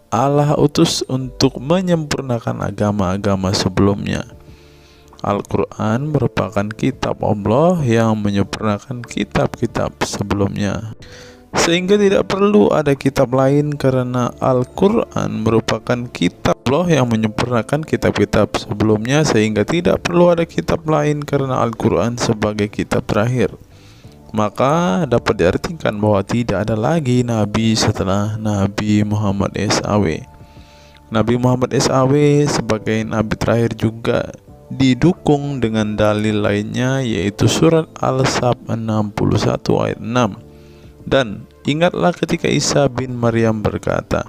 Allah utus untuk menyempurnakan agama-agama sebelumnya. Al-Quran merupakan kitab Allah yang menyempurnakan kitab-kitab sebelumnya, sehingga tidak perlu ada kitab lain karena Al-Quran merupakan kitab Allah yang menyempurnakan kitab-kitab sebelumnya, sehingga tidak perlu ada kitab lain karena Al-Quran sebagai kitab terakhir. Maka dapat diartikan bahwa tidak ada lagi nabi setelah Nabi Muhammad SAW. Nabi Muhammad SAW sebagai nabi terakhir juga didukung dengan dalil lainnya, yaitu surat Al-Sab 61 ayat 6. Dan ingatlah ketika Isa bin Maryam berkata,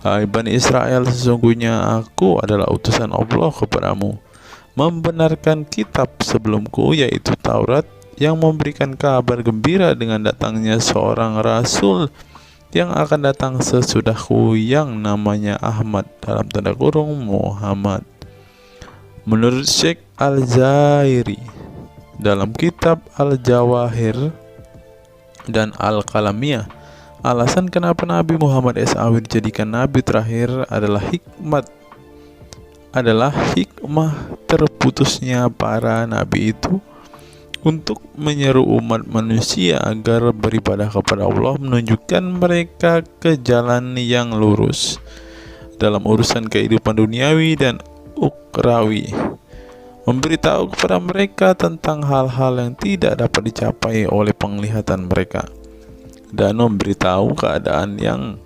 "Hai Bani Israel, sesungguhnya aku adalah utusan Allah kepadamu, membenarkan kitab sebelumku, yaitu Taurat, yang memberikan kabar gembira dengan datangnya seorang rasul yang akan datang sesudahku, yang namanya Ahmad dalam tanda kurung Muhammad." Menurut Syekh Al-Zairi dalam kitab Al-Jawahir dan Al-Kalamiyah, alasan kenapa Nabi Muhammad SAW dijadikan nabi terakhir adalah hikmah terputusnya para nabi itu untuk menyeru umat manusia agar beribadah kepada Allah, menunjukkan mereka ke jalan yang lurus dalam urusan kehidupan duniawi dan ukrawi, memberitahu kepada mereka tentang hal-hal yang tidak dapat dicapai oleh penglihatan mereka, dan memberitahu keadaan yang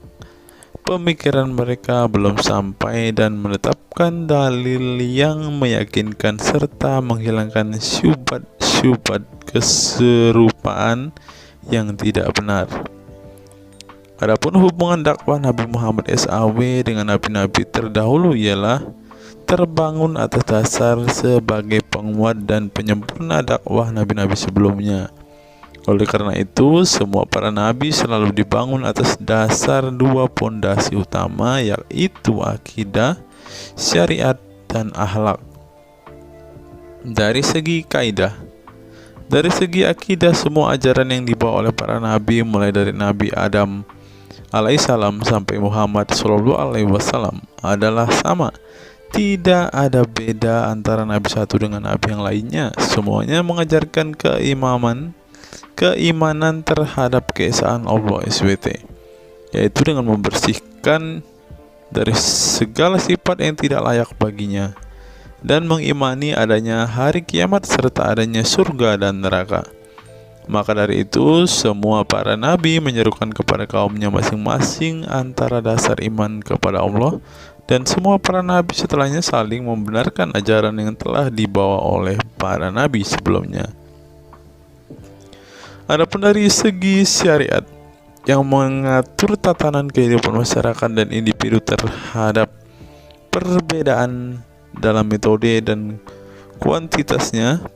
pemikiran mereka belum sampai, dan menetapkan dalil yang meyakinkan serta menghilangkan syubhat keserupaan yang tidak benar. Adapun hubungan dakwah Nabi Muhammad SAW dengan nabi-nabi terdahulu ialah terbangun atas dasar sebagai penguat dan penyempurna dakwah nabi-nabi sebelumnya. Oleh karena itu, semua para nabi selalu dibangun atas dasar dua pondasi utama, yaitu akidah, syariat, dan akhlak. Dari segi kaidah, dari segi akidah, semua ajaran yang dibawa oleh para nabi, mulai dari Nabi Adam alaihissalam sampai Muhammad SAW, adalah sama. Tidak ada beda antara nabi satu dengan nabi yang lainnya. Semuanya mengajarkan keimanan terhadap keesaan Allah SWT, yaitu dengan membersihkan dari segala sifat yang tidak layak baginya, dan mengimani adanya hari kiamat serta adanya surga dan neraka. Maka dari itu, semua para nabi menyerukan kepada kaumnya masing-masing antara dasar iman kepada Allah, dan semua para nabi setelahnya saling membenarkan ajaran yang telah dibawa oleh para nabi sebelumnya. Adapun dari segi syariat yang mengatur tatanan kehidupan masyarakat dan individu terhadap perbedaan dalam metode dan kuantitasnya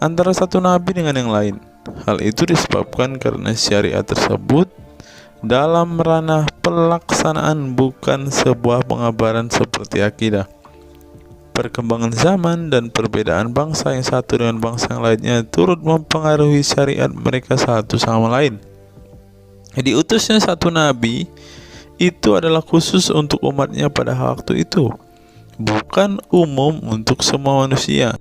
antara satu nabi dengan yang lain. Hal itu disebabkan karena syariat tersebut dalam ranah pelaksanaan, bukan sebuah pengabaran seperti akidah. Perkembangan zaman dan perbedaan bangsa yang satu dengan bangsa yang lainnya turut mempengaruhi syariat mereka satu sama lain. Diutusnya satu nabi itu adalah khusus untuk umatnya pada waktu itu, bukan umum untuk semua manusia.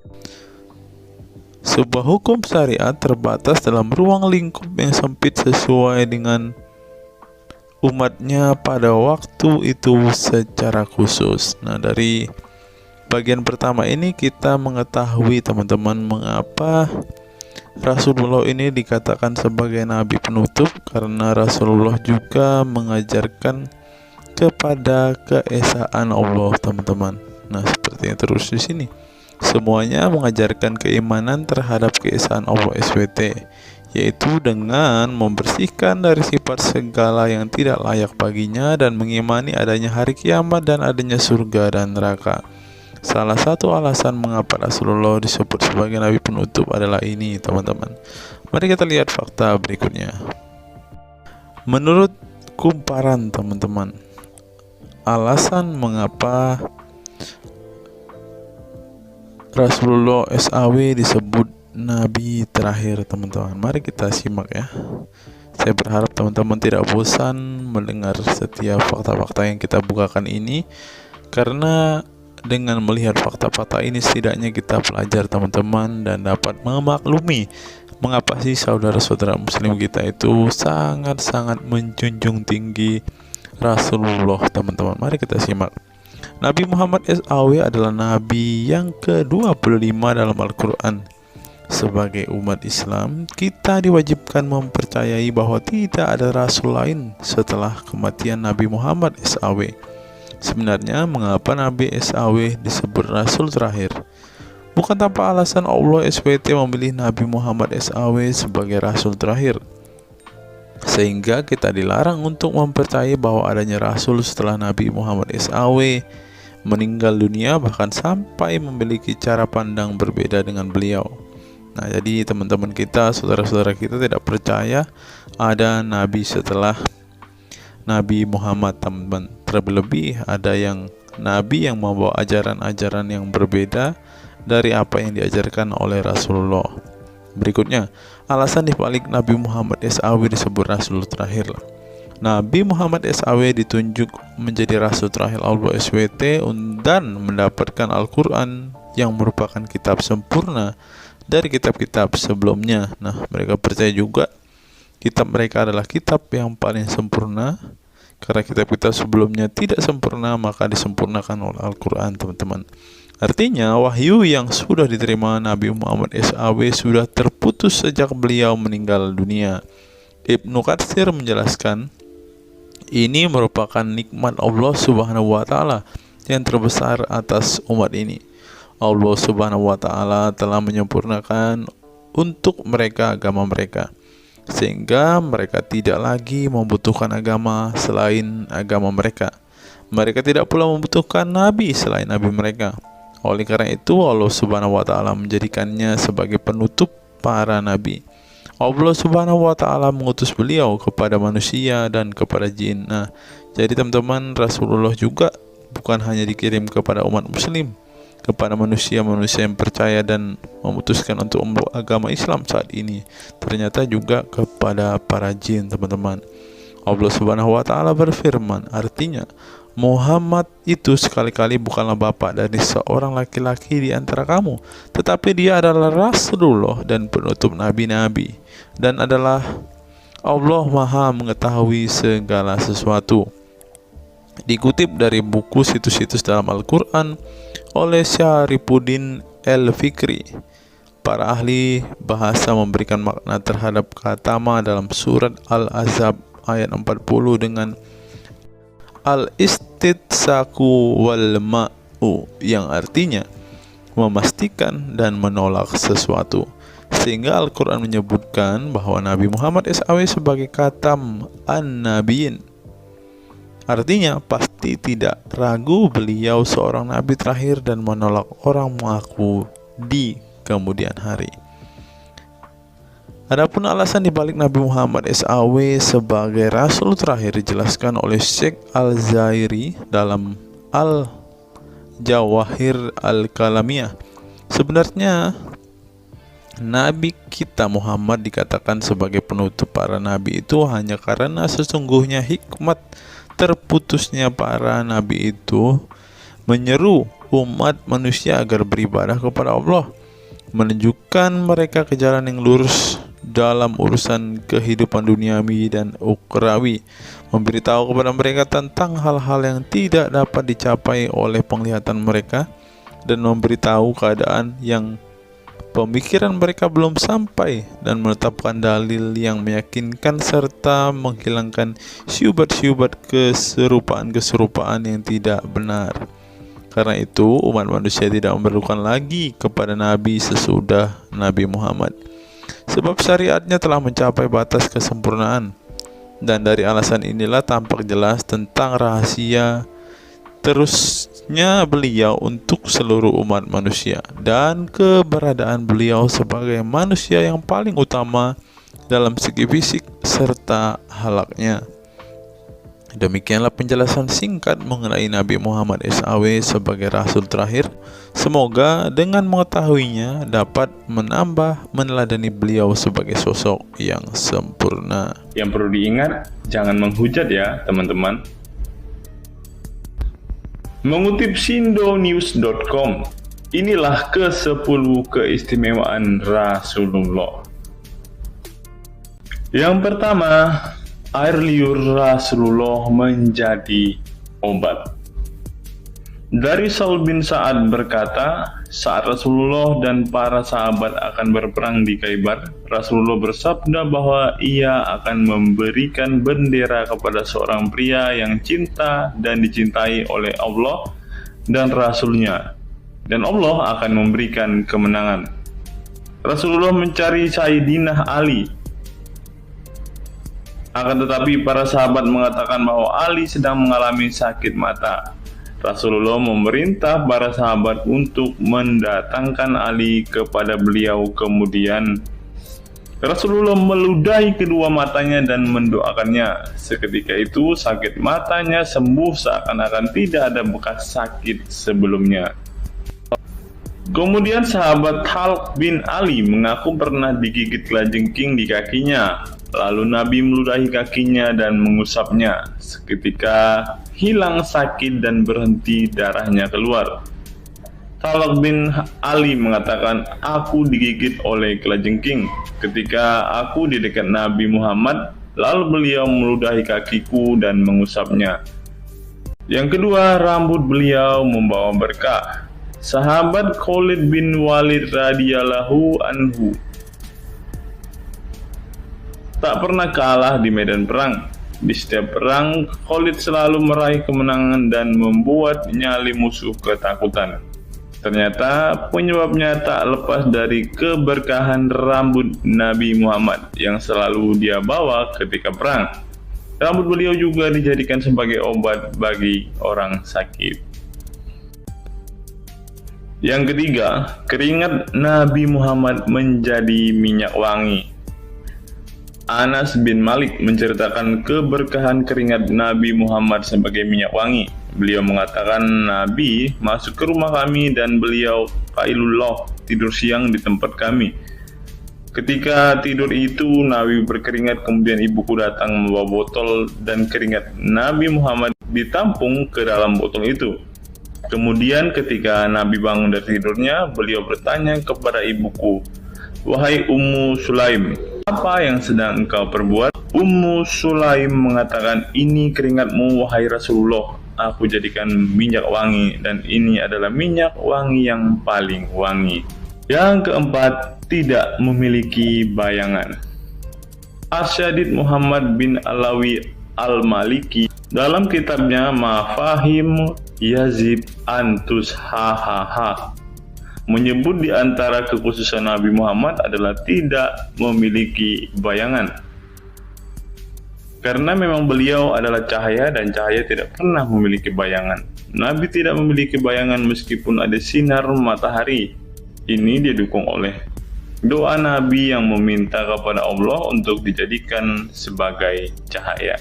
Sebuah hukum syariat terbatas dalam ruang lingkup yang sempit sesuai dengan umatnya pada waktu itu secara khusus. Nah, dari bagian pertama ini kita mengetahui teman-teman mengapa Rasulullah ini dikatakan sebagai nabi penutup, karena Rasulullah juga mengajarkan kepada keesaan Allah, teman-teman. Nah, seperti yang terus di sini, semuanya mengajarkan keimanan terhadap keesaan Allah SWT, yaitu dengan membersihkan dari sifat segala yang tidak layak baginya, dan mengimani adanya hari kiamat dan adanya surga dan neraka. Salah satu alasan mengapa Rasulullah disebut sebagai nabi penutup adalah ini, teman-teman. Mari kita lihat fakta berikutnya. Menurut kumparan, teman-teman, alasan mengapa Rasulullah SAW disebut nabi terakhir, teman-teman. Mari kita simak ya. Saya berharap teman-teman tidak bosan mendengar setiap fakta-fakta yang kita bukakan ini, karena dengan melihat fakta-fakta ini setidaknya kita belajar, teman-teman, dan dapat memaklumi mengapa sih saudara-saudara muslim kita itu sangat-sangat menjunjung tinggi Rasulullah, teman-teman. Mari kita simak. Nabi Muhammad SAW adalah nabi yang ke-25 dalam Al-Quran. Sebagai umat Islam, kita diwajibkan mempercayai bahwa tidak ada rasul lain setelah kematian Nabi Muhammad SAW. Sebenarnya, mengapa Nabi SAW disebut rasul terakhir? Bukan tanpa alasan Allah SWT memilih Nabi Muhammad SAW sebagai rasul terakhir, sehingga kita dilarang untuk mempercayai bahwa adanya rasul setelah Nabi Muhammad SAW meninggal dunia, bahkan sampai memiliki cara pandang berbeda dengan beliau. Nah, jadi teman-teman kita, saudara-saudara kita tidak percaya ada nabi setelah Nabi Muhammad, teman-teman. Terlebih ada yang nabi yang membawa ajaran-ajaran yang berbeda dari apa yang diajarkan oleh Rasulullah. Berikutnya, alasan dibalik Nabi Muhammad SAW disebut rasul terakhir. Nabi Muhammad SAW ditunjuk menjadi rasul terakhir Allah SWT dan mendapatkan Al-Quran yang merupakan kitab sempurna dari kitab-kitab sebelumnya. Nah, mereka percaya juga kitab mereka adalah kitab yang paling sempurna, karena kitab-kitab sebelumnya tidak sempurna, maka disempurnakan oleh Al-Quran, teman-teman. Artinya, wahyu yang sudah diterima Nabi Muhammad SAW sudah terputus sejak beliau meninggal dunia. Ibnu Katsir menjelaskan, ini merupakan nikmat Allah Subhanahu wa Ta'ala yang terbesar atas umat ini. Allah Subhanahu wa Ta'ala telah menyempurnakan untuk mereka agama mereka, sehingga mereka tidak lagi membutuhkan agama selain agama mereka. Mereka tidak pula membutuhkan nabi selain nabi mereka. Oleh karena itu, Allah Subhanahu wa Ta'ala menjadikannya sebagai penutup para nabi. Allah Subhanahu wa Ta'ala mengutus beliau kepada manusia dan kepada jin. Nah, jadi teman-teman, Rasulullah juga bukan hanya dikirim kepada umat muslim, kepada manusia-manusia yang percaya dan memutuskan untuk memeluk agama Islam saat ini, ternyata juga kepada para jin, teman-teman. Allah Subhanahu wa Ta'ala berfirman, artinya Muhammad itu sekali-kali bukanlah bapak dari seorang laki-laki di antara kamu, tetapi dia adalah Rasulullah dan penutup nabi-nabi, dan adalah Allah Maha mengetahui segala sesuatu. Dikutip dari buku situs-situs dalam Al-Quran oleh Syarifuddin Al-Fikri, para ahli bahasa memberikan makna terhadap kata ma dalam surat Al-Ahzab ayat 40 dengan al-istitsaku wal ma'u, yang artinya memastikan dan menolak sesuatu, sehingga Al-Quran menyebutkan bahwa Nabi Muhammad SAW sebagai khatam an-nabiyin. Artinya pasti tidak ragu beliau seorang nabi terakhir dan menolak orang mengaku di kemudian hari. Adapun alasan dibalik Nabi Muhammad SAW sebagai rasul terakhir dijelaskan oleh Syekh Al-Zairi dalam Al-Jawahir Al-Kalamiyah. Sebenarnya Nabi kita Muhammad dikatakan sebagai penutup para nabi itu hanya karena sesungguhnya hikmat terputusnya para nabi itu menyeru umat manusia agar beribadah kepada Allah, menunjukkan mereka ke jalan yang lurus dalam urusan kehidupan duniawi dan ukhrawi, memberitahu kepada mereka tentang hal-hal yang tidak dapat dicapai oleh penglihatan mereka, dan memberitahu keadaan yang pemikiran mereka belum sampai, dan menetapkan dalil yang meyakinkan serta menghilangkan syubhat-syubhat keserupaan-keserupaan yang tidak benar. Karena itu, umat manusia tidak memerlukan lagi kepada nabi sesudah Nabi Muhammad, sebab syariatnya telah mencapai batas kesempurnaan. Dan dari alasan inilah tampak jelas tentang rahasia terusnya beliau untuk seluruh umat manusia, dan keberadaan beliau sebagai manusia yang paling utama dalam segi fisik serta halaknya. Demikianlah penjelasan singkat mengenai Nabi Muhammad SAW sebagai Rasul terakhir. Semoga dengan mengetahuinya dapat menambah meneladani beliau sebagai sosok yang sempurna. Yang perlu diingat, jangan menghujat ya teman-teman. Mengutip sindonews.com, inilah ke-10 keistimewaan Rasulullah. Yang pertama, air liur Rasulullah menjadi obat. Dari Sahl bin Sa'ad berkata, saat Rasulullah dan para sahabat akan berperang di Khaibar, Rasulullah bersabda bahwa ia akan memberikan bendera kepada seorang pria yang cinta dan dicintai oleh Allah dan Rasul-Nya, dan Allah akan memberikan kemenangan. Rasulullah mencari Sayyidina Ali. Akan tetapi para sahabat mengatakan bahwa Ali sedang mengalami sakit mata. Rasulullah memerintah para sahabat untuk mendatangkan Ali kepada beliau. Kemudian Rasulullah meludahi kedua matanya dan mendoakannya. Seketika itu sakit matanya sembuh seakan-akan tidak ada bekas sakit sebelumnya. Kemudian sahabat Talq bin Ali mengaku pernah digigit kalajengking di kakinya. Lalu Nabi meludahi kakinya dan mengusapnya. Seketika hilang sakit dan berhenti darahnya keluar. Talq bin Ali mengatakan, aku digigit oleh kalajengking ketika aku di dekat Nabi Muhammad, lalu beliau meludahi kakiku dan mengusapnya. Yang kedua, rambut beliau membawa berkah. Sahabat Khalid bin Walid radhiyallahu anhu tak pernah kalah di medan perang. Di setiap perang, Khalid selalu meraih kemenangan dan membuat nyali musuh ketakutan. Ternyata penyebabnya tak lepas dari keberkahan rambut Nabi Muhammad yang selalu dia bawa ketika perang. Rambut beliau juga dijadikan sebagai obat bagi orang sakit. Yang ketiga, keringat Nabi Muhammad menjadi minyak wangi. Anas bin Malik menceritakan keberkahan keringat Nabi Muhammad sebagai minyak wangi. Beliau mengatakan, Nabi masuk ke rumah kami dan beliau qailullah, tidur siang di tempat kami. Ketika tidur itu Nabi berkeringat, kemudian ibuku datang membawa botol dan keringat Nabi Muhammad ditampung ke dalam botol itu. Kemudian ketika Nabi bangun dari tidurnya, beliau bertanya kepada ibuku, wahai Ummu Sulaim, apa yang sedang engkau perbuat? Ummu Sulaim mengatakan, ini keringatmu wahai Rasulullah, aku jadikan minyak wangi dan ini adalah minyak wangi yang paling wangi. Yang keempat, tidak memiliki bayangan. Asyadid Muhammad bin Alawi Al-Maliki dalam kitabnya Mafahim Yazid Antus Hahaha menyebut di antara kekhususan Nabi Muhammad adalah tidak memiliki bayangan. Karena memang beliau adalah cahaya dan cahaya tidak pernah memiliki bayangan. Nabi tidak memiliki bayangan meskipun ada sinar matahari. Ini didukung oleh doa Nabi yang meminta kepada Allah untuk dijadikan sebagai cahaya.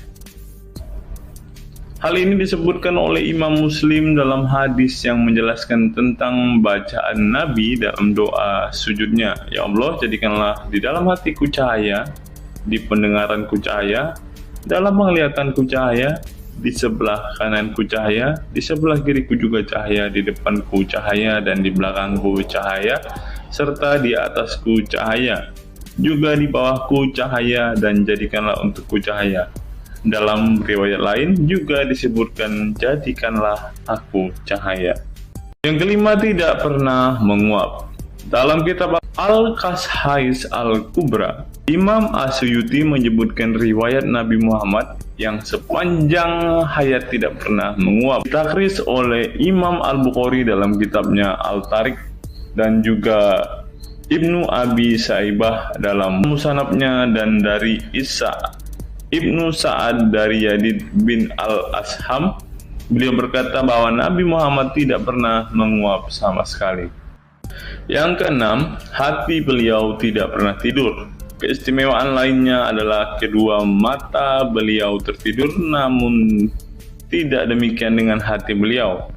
Hal ini disebutkan oleh Imam Muslim dalam hadis yang menjelaskan tentang bacaan Nabi dalam doa sujudnya. Ya Allah, jadikanlah di dalam hatiku cahaya, di pendengaranku cahaya, dalam penglihatanku cahaya, di sebelah kananku cahaya, di sebelah kiriku juga cahaya, di depanku cahaya, dan di belakangku cahaya, serta di atasku cahaya, juga di bawahku cahaya, dan jadikanlah untukku cahaya. Dalam riwayat lain juga disebutkan, jadikanlah aku cahaya. Yang kelima, tidak pernah menguap. Dalam kitab Al-Qashais Al-Kubra, Imam Asyuyuti menyebutkan riwayat Nabi Muhammad yang sepanjang hayat tidak pernah menguap. Ditakris oleh Imam Al-Bukhari dalam kitabnya Al-Tariq dan juga Ibnu Abi Saibah dalam Musannafnya, dan dari Isa Ibnu Sa'ad dari Yazid bin Al-Asham Beliau berkata bahwa Nabi Muhammad tidak pernah menguap sama sekali. Yang keenam, hati beliau tidak pernah tidur. Keistimewaan lainnya adalah kedua mata beliau tertidur, namun tidak demikian dengan hati beliau.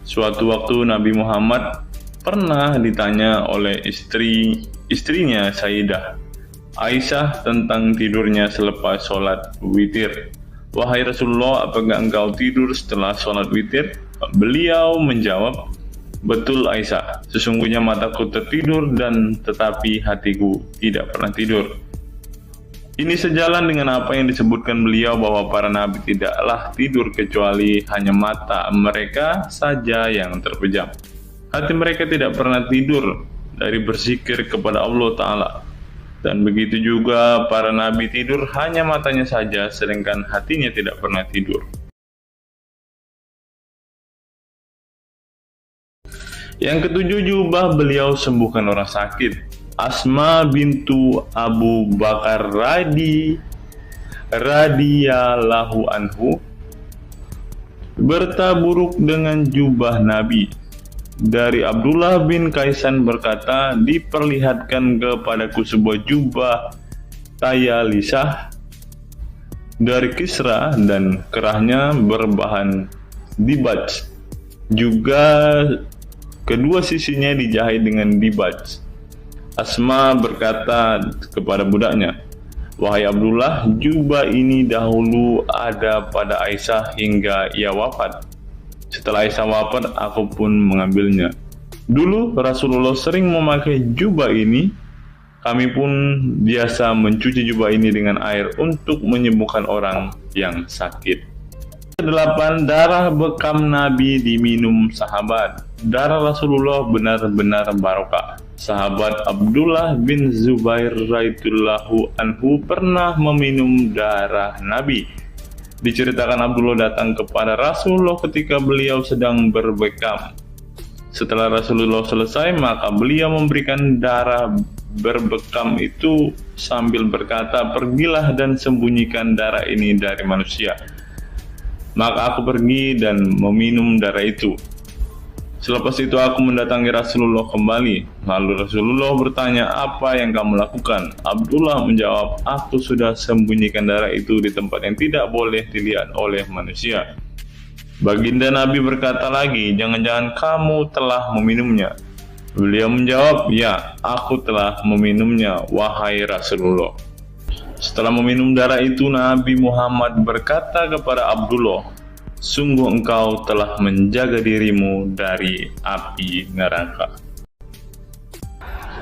Suatu waktu Nabi Muhammad pernah ditanya oleh istrinya Sayyidah Aisyah tentang tidurnya selepas sholat witir. "Wahai Rasulullah, apakah engkau tidur setelah sholat witir?" Beliau menjawab, "Betul Aisyah, sesungguhnya mataku tertidur dan tetapi hatiku tidak pernah tidur." Ini sejalan dengan apa yang disebutkan beliau bahwa para nabi tidaklah tidur kecuali hanya mata mereka saja yang terpejam. Hati mereka tidak pernah tidur dari berzikir kepada Allah Ta'ala. Dan begitu juga para nabi tidur hanya matanya saja, sedangkan hatinya tidak pernah tidur. Yang ketujuh, jubah beliau sembuhkan orang sakit. Asma bintu Abu Bakar radhiyallahu anhu bertaburuk dengan jubah Nabi. Dari Abdullah bin Kaisan berkata, "Diperlihatkan kepadaku sebuah jubah tayalisah dari Kisra dan kerahnya berbahan dibaj. Juga kedua sisinya dijahit dengan dibaj." Asma berkata kepada budaknya, "Wahai Abdullah, jubah ini dahulu ada pada Aisyah hingga ia wafat. Setelah Aisyah wafat, aku pun mengambilnya. Dulu Rasulullah sering memakai jubah ini. Kami pun biasa mencuci jubah ini dengan air untuk menyembuhkan orang yang sakit." Kedelapan, darah bekam Nabi diminum sahabat. Darah Rasulullah benar-benar barokah. Sahabat Abdullah bin Zubair radhiyallahu anhu pernah meminum darah Nabi. Diceritakan Abdullah datang kepada Rasulullah ketika beliau sedang berbekam. Setelah Rasulullah selesai, maka beliau memberikan darah berbekam itu sambil berkata, "Pergilah dan sembunyikan darah ini dari manusia." Maka aku pergi dan meminum darah itu. Selepas itu aku mendatangi Rasulullah kembali. Lalu Rasulullah bertanya, "Apa yang kamu lakukan?" Abdullah menjawab, "Aku sudah sembunyikan darah itu di tempat yang tidak boleh dilihat oleh manusia." Baginda Nabi berkata lagi, "Jangan-jangan kamu telah meminumnya?" Beliau menjawab, "Ya, aku telah meminumnya, wahai Rasulullah." Setelah meminum darah itu, Nabi Muhammad berkata kepada Abdullah, "Sungguh engkau telah menjaga dirimu dari api neraka."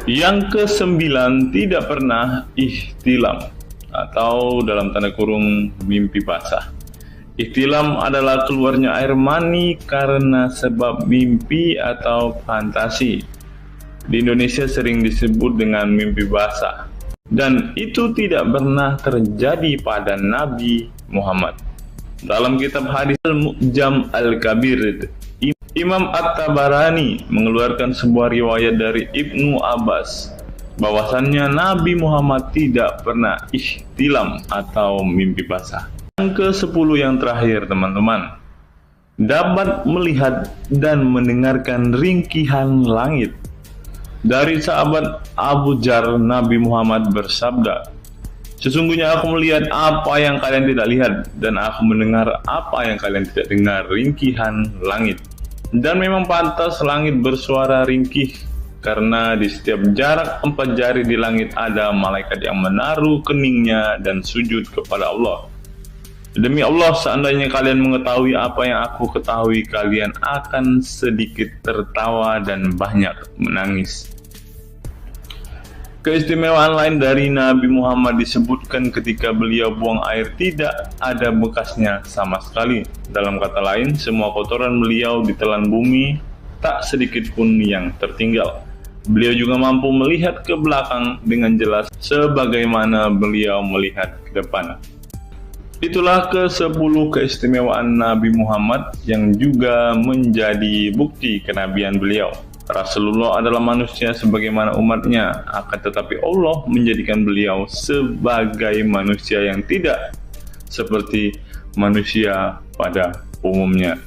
Yang kesembilan, tidak pernah ihtilam atau dalam tanda kurung mimpi basah. Ihtilam adalah keluarnya air mani karena sebab mimpi atau fantasi. Di Indonesia sering disebut dengan mimpi basah. Dan itu tidak pernah terjadi pada Nabi Muhammad. Dalam kitab hadis Al-Mu'jam Al-Kabir, Imam At-Tabarani mengeluarkan sebuah riwayat dari Ibnu Abbas bahwasannya Nabi Muhammad tidak pernah ihtilam atau mimpi basah. Yang ke-10 yang terakhir, teman-teman, dapat melihat dan mendengarkan ringkihan langit. Dari sahabat Abu Jar, Nabi Muhammad bersabda, "Sesungguhnya aku melihat apa yang kalian tidak lihat, dan aku mendengar apa yang kalian tidak dengar, ringkihan langit. Dan memang pantas langit bersuara ringkih, karena di setiap jarak 4 jari di langit ada malaikat yang menaruh keningnya dan sujud kepada Allah. Demi Allah, seandainya kalian mengetahui apa yang aku ketahui, kalian akan sedikit tertawa dan banyak menangis." Keistimewaan lain dari Nabi Muhammad disebutkan ketika beliau buang air tidak ada bekasnya sama sekali. Dalam kata lain, semua kotoran beliau ditelan bumi, tak sedikit pun yang tertinggal. Beliau juga mampu melihat ke belakang dengan jelas sebagaimana beliau melihat ke depan. Itulah ke-10 keistimewaan Nabi Muhammad yang juga menjadi bukti kenabian beliau. Rasulullah adalah manusia sebagaimana umatnya, akan tetapi Allah menjadikan beliau sebagai manusia yang tidak seperti manusia pada umumnya.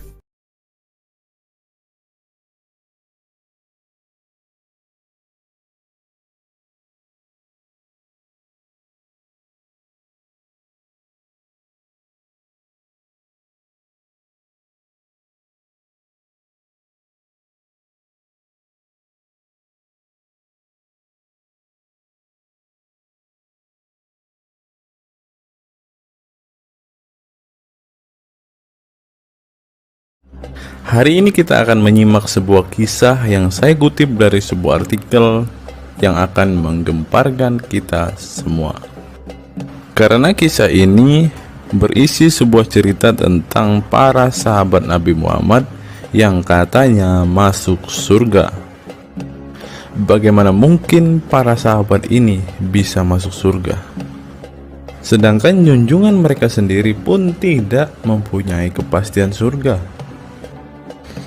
Hari ini kita akan menyimak sebuah kisah yang saya kutip dari sebuah artikel yang akan menggemparkan kita semua. Karena kisah ini berisi sebuah cerita tentang para sahabat Nabi Muhammad yang katanya masuk surga. Bagaimana mungkin para sahabat ini bisa masuk surga? Sedangkan junjungan mereka sendiri pun tidak mempunyai kepastian surga.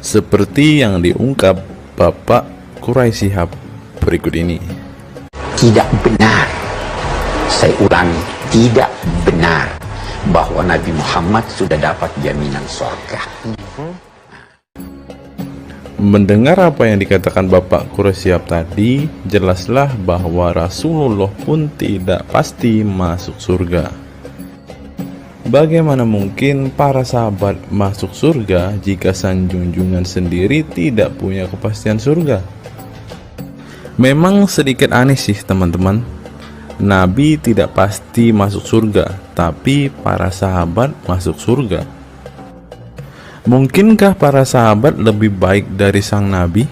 Seperti yang diungkap Bapak Quraisy Shihab berikut ini. Tidak benar, saya ulangi, tidak benar bahwa Nabi Muhammad sudah dapat jaminan surga. Mendengar apa yang dikatakan Bapak Quraisy Shihab tadi, jelaslah bahwa Rasulullah pun tidak pasti masuk surga. Bagaimana mungkin para sahabat masuk surga jika sang junjungan sendiri tidak punya kepastian surga? Memang sedikit aneh sih teman-teman. Nabi tidak pasti masuk surga, tapi para sahabat masuk surga. Mungkinkah para sahabat lebih baik dari sang Nabi?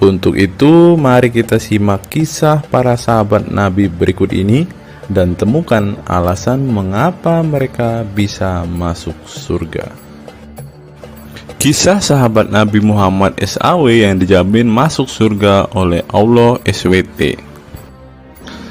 Untuk itu, mari kita simak kisah para sahabat Nabi berikut ini dan temukan alasan mengapa mereka bisa masuk surga. Kisah sahabat Nabi Muhammad SAW yang dijamin masuk surga oleh Allah SWT.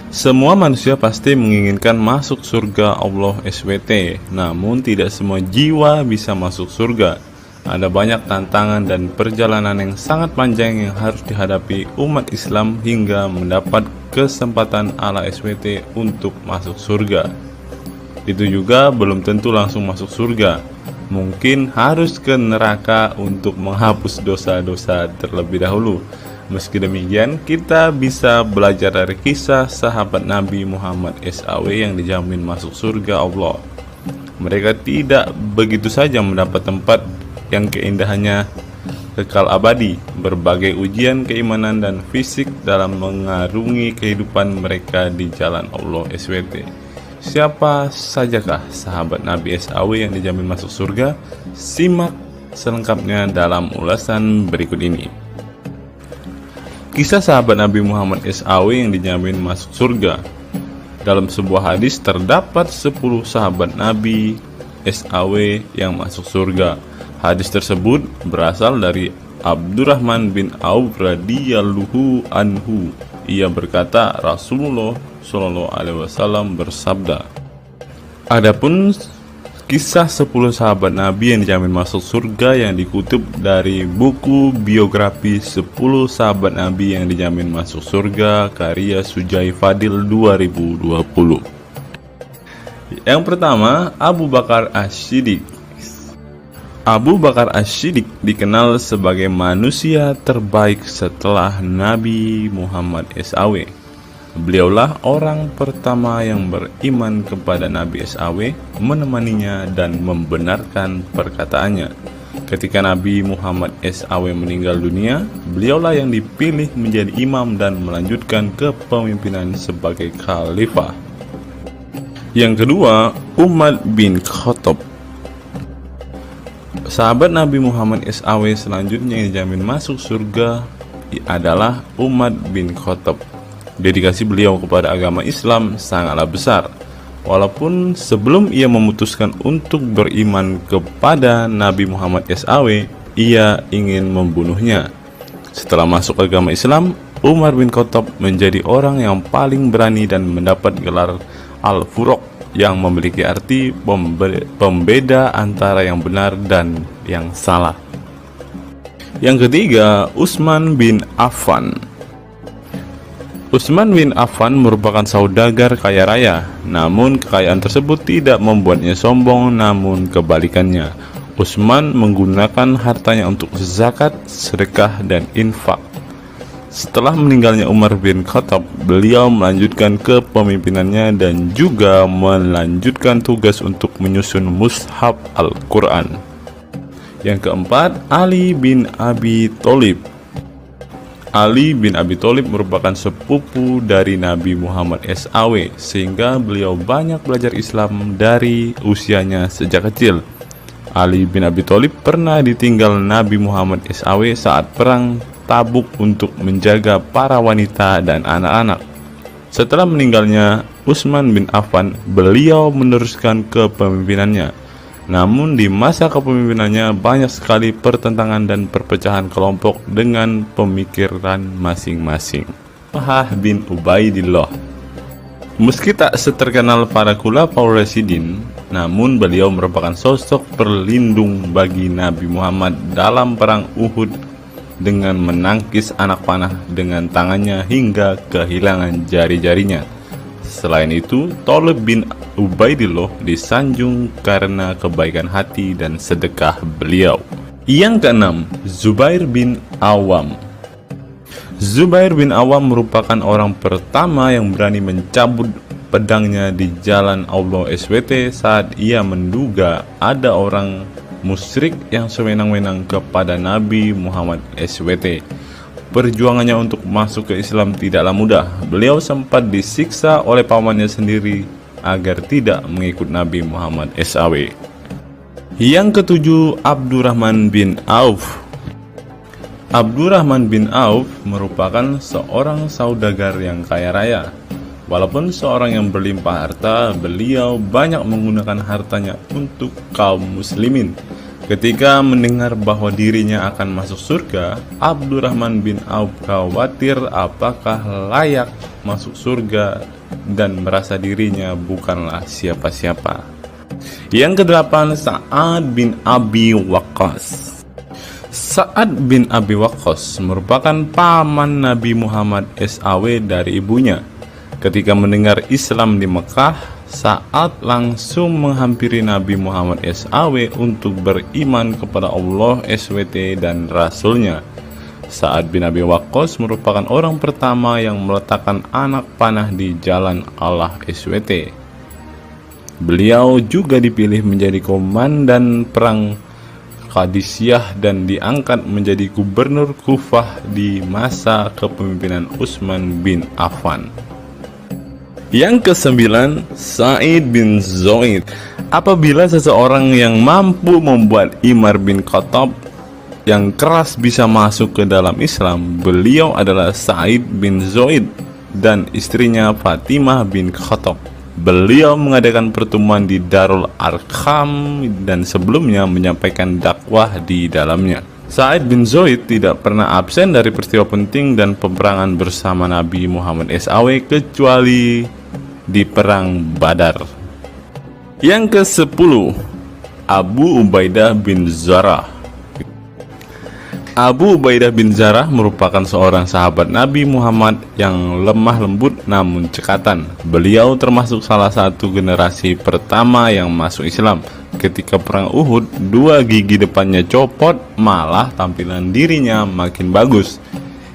Semua manusia pasti menginginkan masuk surga Allah SWT, namun tidak semua jiwa bisa masuk surga. Ada banyak tantangan dan perjalanan yang sangat panjang yang harus dihadapi umat Islam hingga mendapat kesempatan ala SWT untuk masuk surga. Itu juga belum tentu langsung masuk surga. Mungkin harus ke neraka untuk menghapus dosa-dosa terlebih dahulu. Meski demikian, kita bisa belajar dari kisah sahabat Nabi Muhammad SAW yang dijamin masuk surga Allah. Mereka tidak begitu saja mendapat tempat yang keindahannya kekal abadi. Berbagai ujian keimanan dan fisik dalam mengarungi kehidupan mereka di jalan Allah SWT. Siapa sajakah sahabat Nabi SAW yang dijamin masuk surga? Simak selengkapnya dalam ulasan berikut ini. Kisah sahabat Nabi Muhammad SAW yang dijamin masuk surga. Dalam sebuah hadis terdapat 10 sahabat Nabi SAW yang masuk surga. Hadis tersebut berasal dari Abdurrahman bin Auf radhiyallahu anhu. Ia berkata, Rasulullah SAW bersabda. Adapun kisah 10 sahabat Nabi yang dijamin masuk surga yang dikutip dari buku biografi 10 sahabat Nabi yang dijamin masuk surga karya Sujai Fadil 2020. Yang pertama, Abu Bakar As-Siddiq. Abu Bakar As-Siddiq dikenal sebagai manusia terbaik setelah Nabi Muhammad SAW. Beliaulah orang pertama yang beriman kepada Nabi SAW, menemaninya dan membenarkan perkataannya. Ketika Nabi Muhammad SAW meninggal dunia, beliaulah yang dipilih menjadi imam dan melanjutkan kepemimpinan sebagai khalifah. Yang kedua, Umar bin Khattab. Sahabat Nabi Muhammad SAW selanjutnya yang dijamin masuk surga adalah Umar bin Khattab. Dedikasi beliau kepada agama Islam sangatlah besar. Walaupun sebelum ia memutuskan untuk beriman kepada Nabi Muhammad SAW, ia ingin membunuhnya. Setelah masuk agama Islam, Umar bin Khattab menjadi orang yang paling berani dan mendapat gelar Al-Furuq yang memiliki arti pembeda antara yang benar dan yang salah. Yang ketiga, Utsman bin Affan. Utsman bin Affan merupakan saudagar kaya raya, namun kekayaan tersebut tidak membuatnya sombong, namun kebalikannya. Utsman menggunakan hartanya untuk zakat, sedekah, dan infak. Setelah meninggalnya Umar bin Khattab, beliau melanjutkan kepemimpinannya dan juga melanjutkan tugas untuk menyusun mushaf Al-Quran. Yang keempat, Ali bin Abi Thalib. Ali bin Abi Thalib merupakan sepupu dari Nabi Muhammad SAW, sehingga beliau banyak belajar Islam dari usianya sejak kecil. Ali bin Abi Thalib pernah ditinggal Nabi Muhammad SAW saat perang Tabuk untuk menjaga para wanita dan anak-anak. Setelah meninggalnya Utsman bin Affan, beliau meneruskan kepemimpinannya. Namun di masa kepemimpinannya banyak sekali pertentangan dan perpecahan kelompok dengan pemikiran masing-masing. Talhah bin Ubaidillah. Meski tak seterkenal para khulafaur rasyidin, namun beliau merupakan sosok perlindung bagi Nabi Muhammad dalam perang Uhud dengan menangkis anak panah dengan tangannya hingga kehilangan jari-jarinya. Selain itu, Thalib bin Ubaidillah disanjung karena kebaikan hati dan sedekah beliau. Yang keenam, Zubair bin Awam. Zubair bin Awam merupakan orang pertama yang berani mencabut pedangnya di jalan Allah SWT saat ia menduga ada orang musyrik yang sewenang-wenang kepada Nabi Muhammad SWT. Perjuangannya untuk masuk ke Islam tidaklah mudah. Beliau sempat disiksa oleh pamannya sendiri agar tidak mengikut Nabi Muhammad SAW. Yang ketujuh, Abdurrahman bin Auf. Abdurrahman bin Auf merupakan seorang saudagar yang kaya raya. Walaupun seorang yang berlimpah harta, beliau banyak menggunakan hartanya untuk kaum muslimin. Ketika mendengar bahwa dirinya akan masuk surga, Abdurrahman bin Auf khawatir apakah layak masuk surga dan merasa dirinya bukanlah siapa-siapa. Yang kedelapan, Sa'ad bin Abi Waqqas. Sa'ad bin Abi Waqqas merupakan paman Nabi Muhammad SAW dari ibunya. Ketika mendengar Islam di Mekah, Sa'ad langsung menghampiri Nabi Muhammad SAW untuk beriman kepada Allah SWT dan Rasulnya. Sa'ad bin Abi Waqqas merupakan orang pertama yang meletakkan anak panah di jalan Allah SWT. Beliau juga dipilih menjadi komandan perang Qadisiyah dan diangkat menjadi gubernur Kufah di masa kepemimpinan Utsman bin Affan. Yang kesembilan, Sa'id bin Zaid. Apabila seseorang yang mampu membuat Umar bin Khattab yang keras bisa masuk ke dalam Islam, beliau adalah Sa'id bin Zaid dan istrinya Fatimah bin Khattab. Beliau mengadakan pertemuan di Darul Arqam dan sebelumnya menyampaikan dakwah di dalamnya. Sa'id bin Zaid tidak pernah absen dari peristiwa penting dan peperangan bersama Nabi Muhammad SAW kecuali di perang Badar. Yang ke-10, Abu Ubaidah bin Zarah. Abu Ubaidah bin Zarah merupakan seorang sahabat Nabi Muhammad yang lemah lembut namun cekatan. Beliau termasuk salah satu generasi pertama yang masuk Islam. Ketika perang Uhud, dua gigi depannya copot, malah tampilan dirinya makin bagus.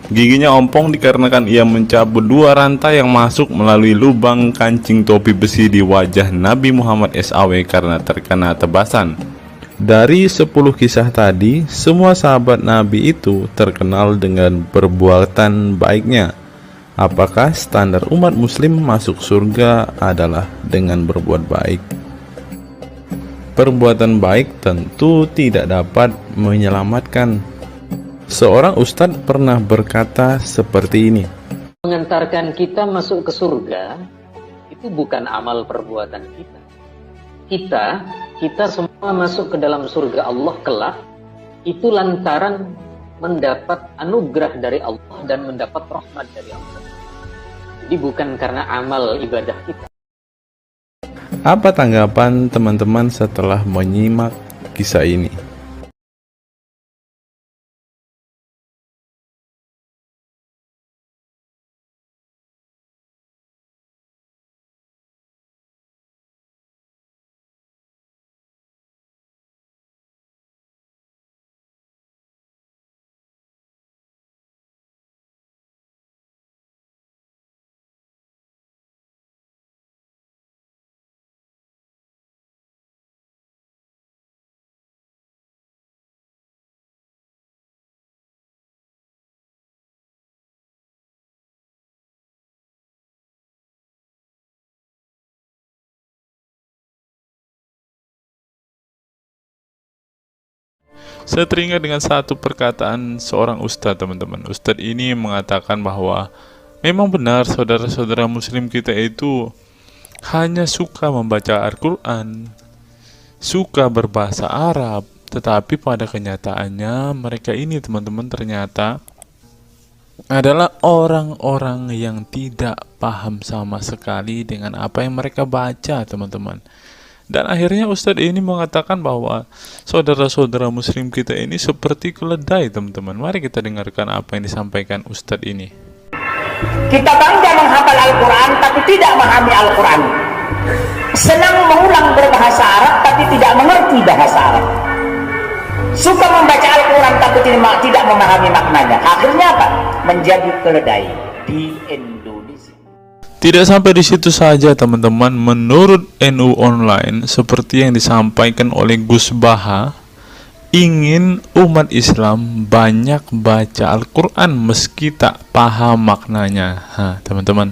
Giginya ompong dikarenakan ia mencabut dua rantai yang masuk melalui lubang kancing topi besi di wajah Nabi Muhammad SAW karena terkena tebasan. Dari 10 kisah tadi, semua sahabat Nabi itu terkenal dengan perbuatan baiknya. Apakah standar umat muslim masuk surga adalah dengan berbuat baik? Perbuatan baik tentu tidak dapat menyelamatkan. Seorang ustadz pernah berkata seperti ini. Mengantarkan kita masuk ke surga itu bukan amal perbuatan kita. Kita semua masuk ke dalam surga Allah kelak itu lantaran mendapat anugerah dari Allah dan mendapat rahmat dari Allah. Jadi bukan karena amal ibadah kita. Apa tanggapan teman-teman setelah menyimak kisah ini? Saya teringat dengan satu perkataan seorang ustadz, teman-teman. Ustadz ini mengatakan bahwa memang benar saudara-saudara muslim kita itu hanya suka membaca Al-Quran, suka berbahasa Arab, tetapi pada kenyataannya mereka ini, teman-teman, ternyata adalah orang-orang yang tidak paham sama sekali dengan apa yang mereka baca, teman-teman. Dan akhirnya Ustadz ini mengatakan bahwa saudara-saudara muslim kita ini seperti keledai, teman-teman. Mari kita dengarkan apa yang disampaikan Ustadz ini. Kita bangga menghafal Al-Quran tapi tidak memahami Al-Quran. Senang mengulang berbahasa Arab tapi tidak mengerti bahasa Arab. Suka membaca Al-Quran tapi tidak memahami maknanya. Akhirnya apa? Menjadi keledai di Indonesia. Tidak sampai di situ saja, teman-teman. Menurut NU Online, seperti yang disampaikan oleh Gus Baha, ingin umat Islam banyak baca Al-Quran meski tak paham maknanya. Teman-teman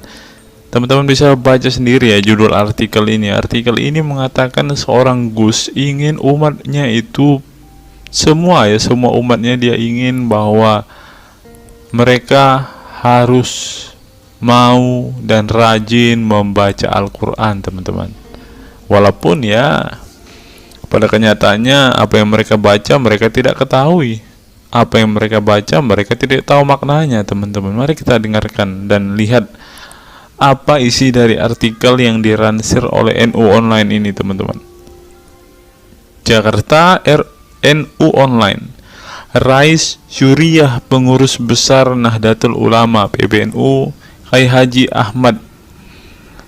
bisa baca sendiri ya judul artikel ini. Artikel ini mengatakan seorang Gus ingin umatnya itu semua umatnya dia ingin bahwa mereka harus mau dan rajin membaca Al-Quran, teman-teman. Walaupun ya pada kenyataannya apa yang mereka baca mereka tidak ketahui. Apa yang mereka baca mereka tidak tahu maknanya, teman-teman. Mari kita dengarkan dan lihat apa isi dari artikel yang diransir oleh NU Online ini, teman-teman. Jakarta, NU Online. Rais Syuriah Pengurus Besar Nahdlatul Ulama PBNU Kiai Haji Ahmad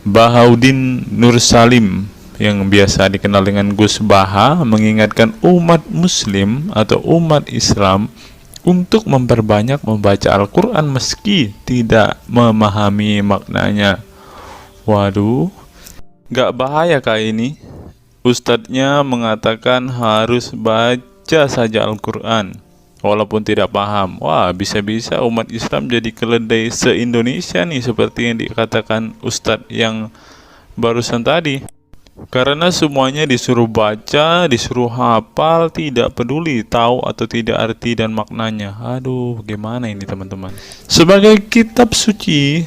Bahaudin Nur Salim yang biasa dikenal dengan Gus Baha mengingatkan umat muslim atau umat Islam untuk memperbanyak membaca Al-Quran meski tidak memahami maknanya. Waduh, gak bahaya kah ini? Ustadznya mengatakan harus baca saja Al-Quran walaupun tidak paham. Wah, bisa-bisa umat Islam jadi keledai se-Indonesia nih, seperti yang dikatakan Ustadz yang barusan tadi. Karena semuanya disuruh baca, disuruh hafal, tidak peduli tahu atau tidak arti dan maknanya. Aduh, gimana ini, teman-teman? Sebagai kitab suci,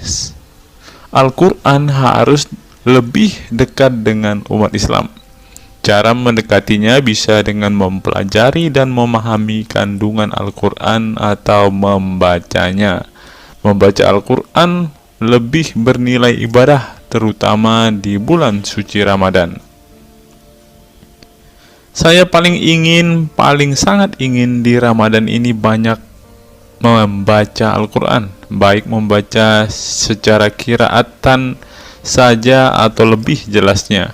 Al-Quran harus lebih dekat dengan umat Islam. Cara mendekatinya bisa dengan mempelajari dan memahami kandungan Al-Quran atau membacanya. Membaca Al-Quran lebih bernilai ibadah, terutama di bulan suci Ramadan. Saya paling sangat ingin di Ramadan ini banyak membaca Al-Quran, baik membaca secara qiraatan saja atau lebih jelasnya.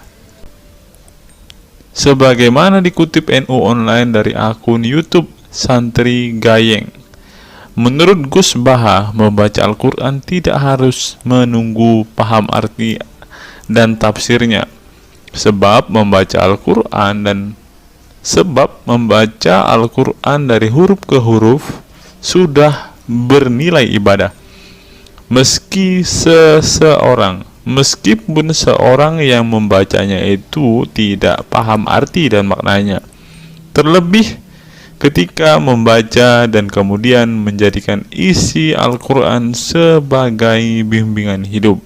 Sebagaimana dikutip NU Online dari akun YouTube Santri Gayeng. Menurut Gus Baha, membaca Al-Quran tidak harus menunggu paham arti dan tafsirnya. Sebab membaca Al-Quran dari huruf ke huruf sudah bernilai ibadah. Meskipun seorang yang membacanya itu tidak paham arti dan maknanya. Terlebih ketika membaca dan kemudian menjadikan isi Al-Quran sebagai bimbingan hidup.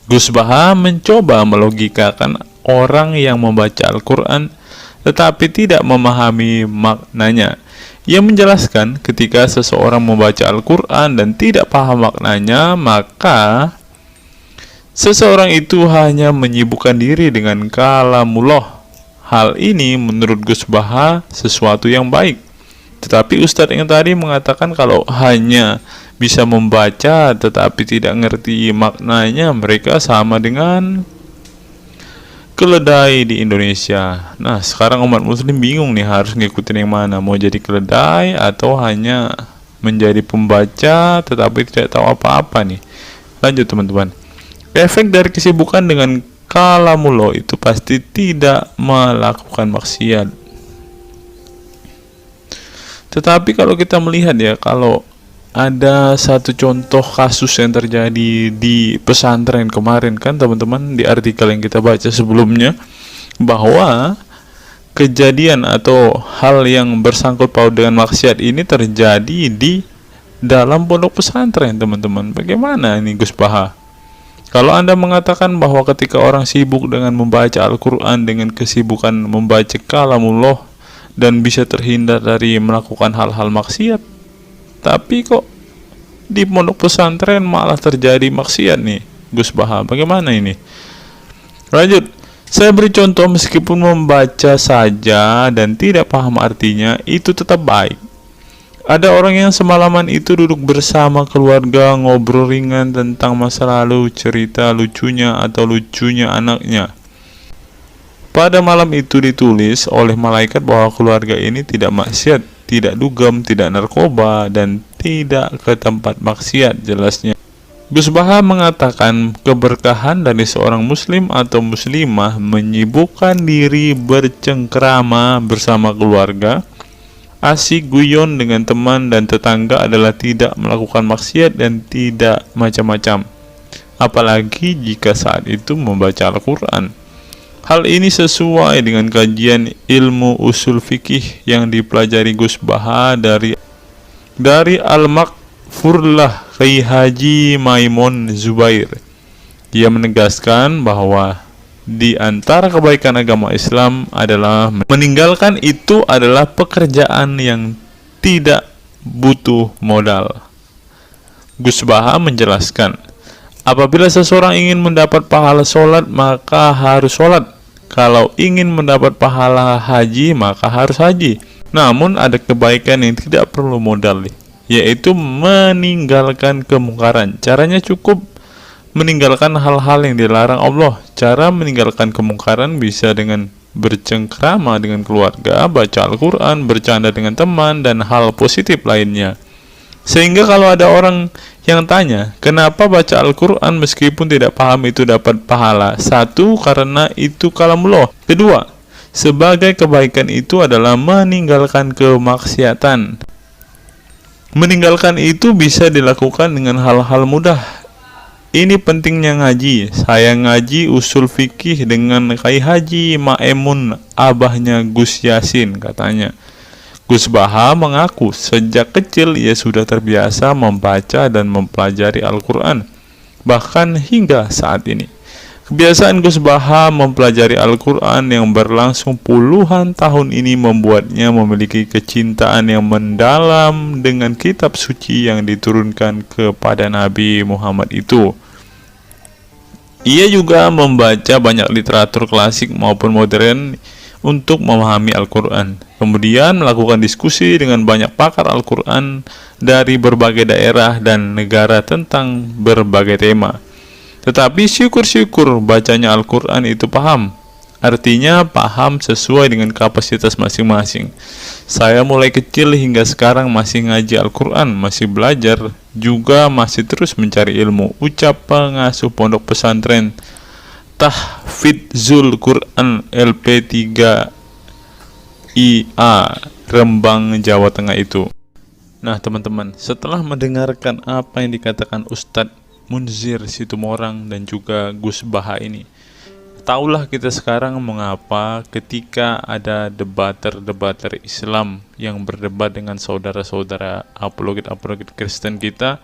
Gus Baha mencoba melogikakan orang yang membaca Al-Quran tetapi tidak memahami maknanya. Ia menjelaskan ketika seseorang membaca Al-Quran dan tidak paham maknanya, maka seseorang itu hanya menyibukkan diri dengan kalamullah. Hal ini menurut Gus Baha sesuatu yang baik. Tetapi Ustadz yang tadi mengatakan kalau hanya bisa membaca tetapi tidak ngerti maknanya, mereka sama dengan keledai di Indonesia. Nah, sekarang umat muslim bingung nih harus ngikutin yang mana, mau jadi keledai atau hanya menjadi pembaca tetapi tidak tahu apa-apa nih. Lanjut, teman-teman. Efek dari kesibukan dengan kalamullah itu pasti tidak melakukan maksiat. Tetapi kalau kita melihat ya, kalau ada satu contoh kasus yang terjadi di pesantren kemarin kan teman-teman, di artikel yang kita baca sebelumnya, bahwa kejadian atau hal yang bersangkut paut dengan maksiat ini terjadi di dalam pondok pesantren, teman-teman. Bagaimana ini Gus Baha? Kalau Anda mengatakan bahwa ketika orang sibuk dengan membaca Al-Quran dengan kesibukan membaca kalamullah dan bisa terhindar dari melakukan hal-hal maksiat, tapi kok di pondok pesantren malah terjadi maksiat nih Gus Baha, bagaimana ini? Lanjut, saya beri contoh, meskipun membaca saja dan tidak paham artinya, itu tetap baik. Ada orang yang semalaman itu duduk bersama keluarga, ngobrol ringan tentang masa lalu, cerita lucunya atau lucunya anaknya. Pada malam itu ditulis oleh malaikat bahwa keluarga ini tidak maksiat, tidak dugem, tidak narkoba, dan tidak ke tempat maksiat, jelasnya. Gus Baha mengatakan keberkahan dari seorang muslim atau muslimah menyibukkan diri bercengkrama bersama keluarga, asik guyon dengan teman dan tetangga adalah tidak melakukan maksiat dan tidak macam-macam, apalagi jika saat itu membaca Al-Quran. Hal ini sesuai dengan kajian ilmu usul fikih yang dipelajari Gus Baha dari Al-Makfurlah Kiai Haji Maimun Zubair. Dia menegaskan bahwa di antara kebaikan agama Islam adalah meninggalkan itu adalah pekerjaan yang tidak butuh modal. Gus Baha menjelaskan, apabila seseorang ingin mendapat pahala sholat, maka harus sholat. Kalau ingin mendapat pahala haji, maka harus haji. Namun ada kebaikan yang tidak perlu modal, yaitu meninggalkan kemungkaran. Caranya cukup meninggalkan hal-hal yang dilarang Allah. Cara meninggalkan kemungkaran bisa dengan bercengkrama dengan keluarga, baca Al-Quran, bercanda dengan teman, dan hal positif lainnya. Sehingga kalau ada orang yang tanya, kenapa baca Al-Quran meskipun tidak paham itu dapat pahala? Satu, karena itu kalamullah. Kedua, sebagai kebaikan itu adalah meninggalkan kemaksiatan. Meninggalkan itu bisa dilakukan dengan hal-hal mudah. Ini pentingnya ngaji. Saya ngaji usul fikih dengan Kiai Haji Maimun, abahnya Gus Yasin, katanya. Gus Baha mengaku sejak kecil ia sudah terbiasa membaca dan mempelajari Al-Quran, bahkan hingga saat ini. Kebiasaan Gus Baha mempelajari Al-Quran yang berlangsung puluhan tahun ini membuatnya memiliki kecintaan yang mendalam dengan kitab suci yang diturunkan kepada Nabi Muhammad itu. Ia juga membaca banyak literatur klasik maupun modern untuk memahami Al-Quran. Kemudian melakukan diskusi dengan banyak pakar Al-Quran dari berbagai daerah dan negara tentang berbagai tema. Tetapi syukur-syukur bacanya Al-Quran itu paham. Artinya paham sesuai dengan kapasitas masing-masing. Saya mulai kecil hingga sekarang masih ngaji Al-Quran, masih belajar, juga masih terus mencari ilmu. Ucap pengasuh pondok pesantren Tahfidzul Quran LP3 IA Rembang, Jawa Tengah itu. Nah teman-teman, setelah mendengarkan apa yang dikatakan Ustadz Munzir Situmorang dan juga Gus Baha ini, taulah kita sekarang mengapa ketika ada debater Islam yang berdebat dengan saudara-saudara apologet Kristen kita,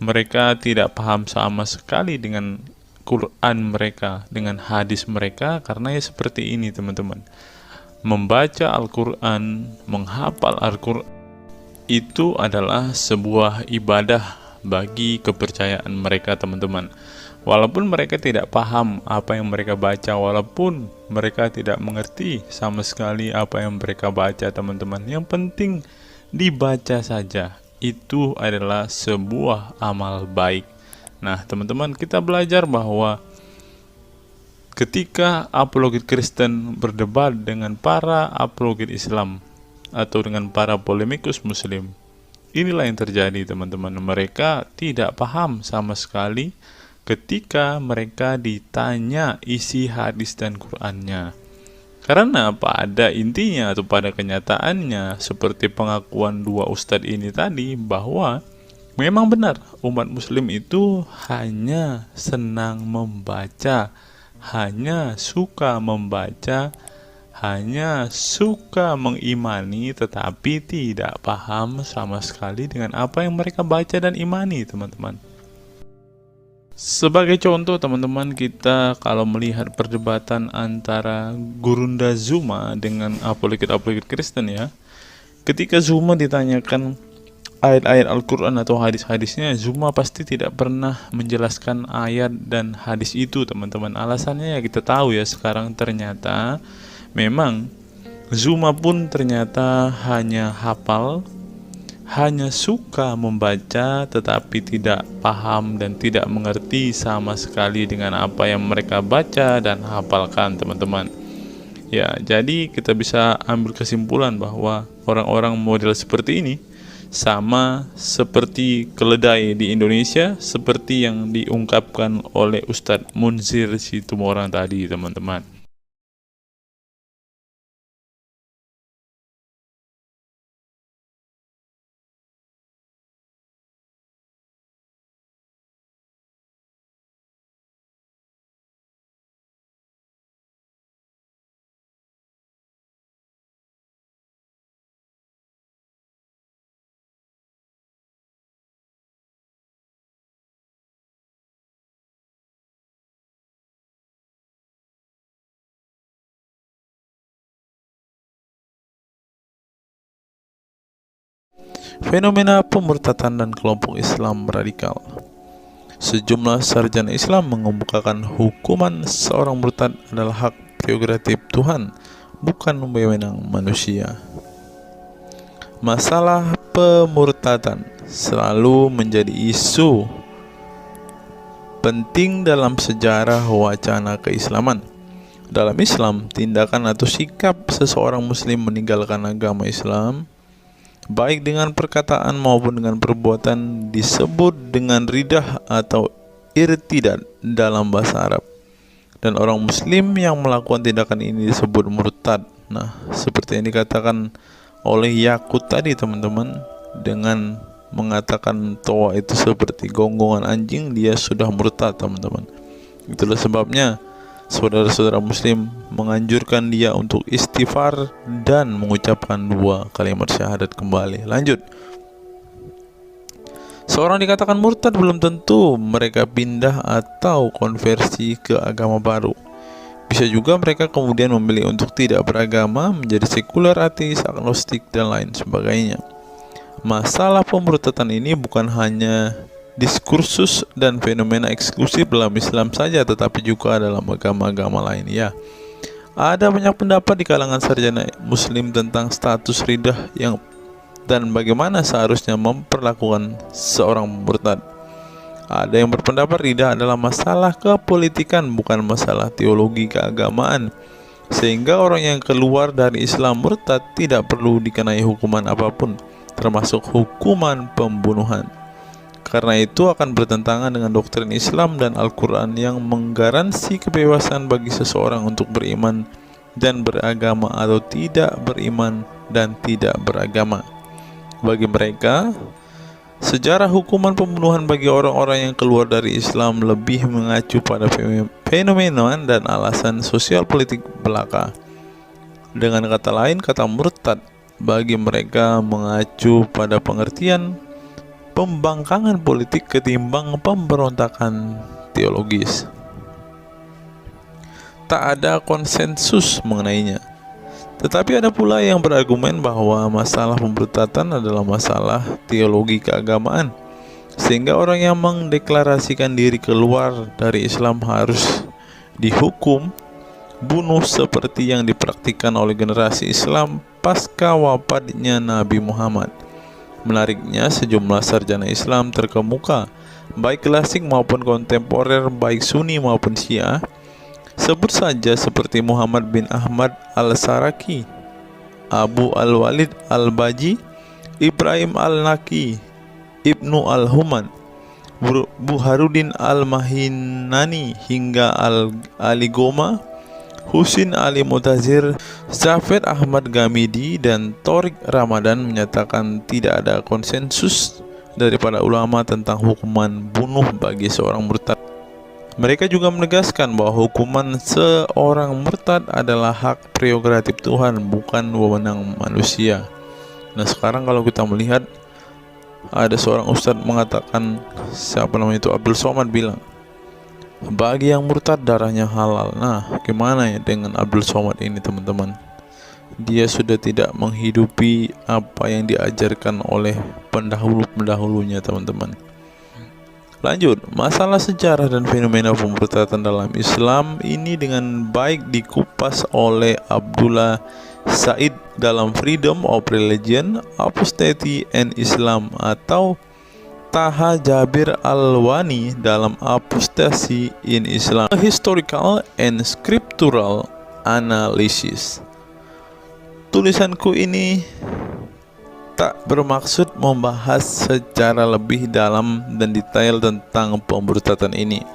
mereka tidak paham sama sekali dengan Quran mereka, dengan hadis mereka, karena ya seperti ini teman-teman. Membaca Al-Quran, menghafal Al-Quran itu adalah sebuah ibadah bagi kepercayaan mereka teman-teman. Walaupun mereka tidak paham apa yang mereka baca, walaupun mereka tidak mengerti sama sekali apa yang mereka baca teman-teman, yang penting dibaca saja, itu adalah sebuah amal baik. Nah teman-teman, kita belajar bahwa ketika apologet Kristen berdebat dengan para apologet Islam atau dengan para polemikus Muslim, inilah yang terjadi teman-teman. Mereka tidak paham sama sekali ketika mereka ditanya isi hadis dan Qur'annya. Karena pada intinya atau pada kenyataannya, seperti pengakuan dua ustadz ini tadi, bahwa memang benar umat muslim itu hanya senang membaca, hanya suka membaca hanya suka mengimani tetapi tidak paham sama sekali dengan apa yang mereka baca dan imani, teman-teman. Sebagai contoh, teman-teman, kita kalau melihat perdebatan antara Gurunda Zuma dengan apologet-apologet Kristen ya, ketika Zuma ditanyakan ayat-ayat Al-Quran atau hadis-hadisnya, Zuma pasti tidak pernah menjelaskan ayat dan hadis itu, teman-teman. Alasannya ya kita tahu ya, sekarang ternyata memang Zuma pun ternyata hanya hafal, hanya suka membaca tetapi tidak paham dan tidak mengerti sama sekali dengan apa yang mereka baca dan hafalkan, teman-teman. Ya, jadi kita bisa ambil kesimpulan bahwa orang-orang model seperti ini sama seperti keledai di Indonesia, seperti yang diungkapkan oleh Ustadz Munzir Situmorang tadi, teman-teman. Fenomena pemurtadan dan kelompok Islam radikal. Sejumlah sarjana Islam mengemukakan hukuman seorang murtad adalah hak prerogatif Tuhan, bukan wewenang manusia. Masalah pemurtadan selalu menjadi isu penting dalam sejarah wacana keislaman. Dalam Islam, tindakan atau sikap seseorang muslim meninggalkan agama Islam, baik dengan perkataan maupun dengan perbuatan, disebut dengan ridah atau irtidad dalam bahasa Arab. Dan orang muslim yang melakukan tindakan ini disebut murtad. Nah, seperti yang dikatakan oleh Yakut tadi, teman-teman, dengan mengatakan toa itu seperti gonggongan anjing, dia sudah murtad, teman-teman. Itulah sebabnya saudara-saudara muslim menganjurkan dia untuk istighfar dan mengucapkan 2 kalimat syahadat kembali. Lanjut. Seorang dikatakan murtad belum tentu mereka pindah atau konversi ke agama baru. Bisa juga mereka kemudian memilih untuk tidak beragama, menjadi sekuler, ateis, agnostik, dan lain sebagainya. Masalah pemurtadan ini bukan hanya diskursus dan fenomena eksklusif dalam Islam saja, tetapi juga dalam agama-agama lain ya. Ada banyak pendapat di kalangan sarjana muslim tentang status ridah dan bagaimana seharusnya memperlakukan seorang murtad. Ada yang berpendapat ridah adalah masalah kepolitikan, bukan masalah teologi keagamaan, sehingga orang yang keluar dari Islam murtad tidak perlu dikenai hukuman apapun, termasuk hukuman pembunuhan. Karena itu akan bertentangan dengan doktrin Islam dan Al-Quran yang menggaransi kebebasan bagi seseorang untuk beriman dan beragama atau tidak beriman dan tidak beragama. Bagi mereka, sejarah hukuman pembunuhan bagi orang-orang yang keluar dari Islam lebih mengacu pada fenomena dan alasan sosial politik belaka. Dengan kata lain, kata murtad bagi mereka mengacu pada pengertian pembangkangan politik ketimbang pemberontakan teologis. Tak ada konsensus mengenainya. Tetapi ada pula yang berargumen bahwa masalah pemurtadan adalah masalah teologi keagamaan, sehingga orang yang mendeklarasikan diri keluar dari Islam harus dihukum bunuh seperti yang dipraktikkan oleh generasi Islam pasca wafatnya Nabi Muhammad. Menariknya, sejumlah sarjana Islam terkemuka, baik klasik maupun kontemporer, baik Sunni maupun Syiah, sebut saja seperti Muhammad bin Ahmad al-Saraki, Abu al-Walid al-Baji, Ibrahim al-Naqi, Ibnu al-Human, Buharuddin al-Mahinani, hingga Ali Goma, Husin Ali Mutazir, Zafed Ahmad Gamidi, dan Torik Ramadan menyatakan tidak ada konsensus daripada ulama tentang hukuman bunuh bagi seorang murtad. Mereka juga menegaskan bahwa hukuman seorang murtad adalah hak prerogatif Tuhan, bukan wewenang manusia. Nah, sekarang kalau kita melihat, ada seorang ustadz mengatakan, siapa namanya itu, Abdul Somad, bilang bagi yang murtad darahnya halal. Nah, gimana ya dengan Abdul Somad ini, teman-teman? Dia sudah tidak menghidupi apa yang diajarkan oleh pendahulu-pendahulunya, teman-teman. Lanjut, masalah sejarah dan fenomena pemurtadan dalam Islam ini dengan baik dikupas oleh Abdullah Said dalam Freedom of Religion, Apostasy and Islam, atau Taha Jabir Al-Wani dalam Apostasy in Islam, Historical and Scriptural Analysis. Tulisanku ini tak bermaksud membahas secara lebih dalam dan detail tentang pemurtadan ini,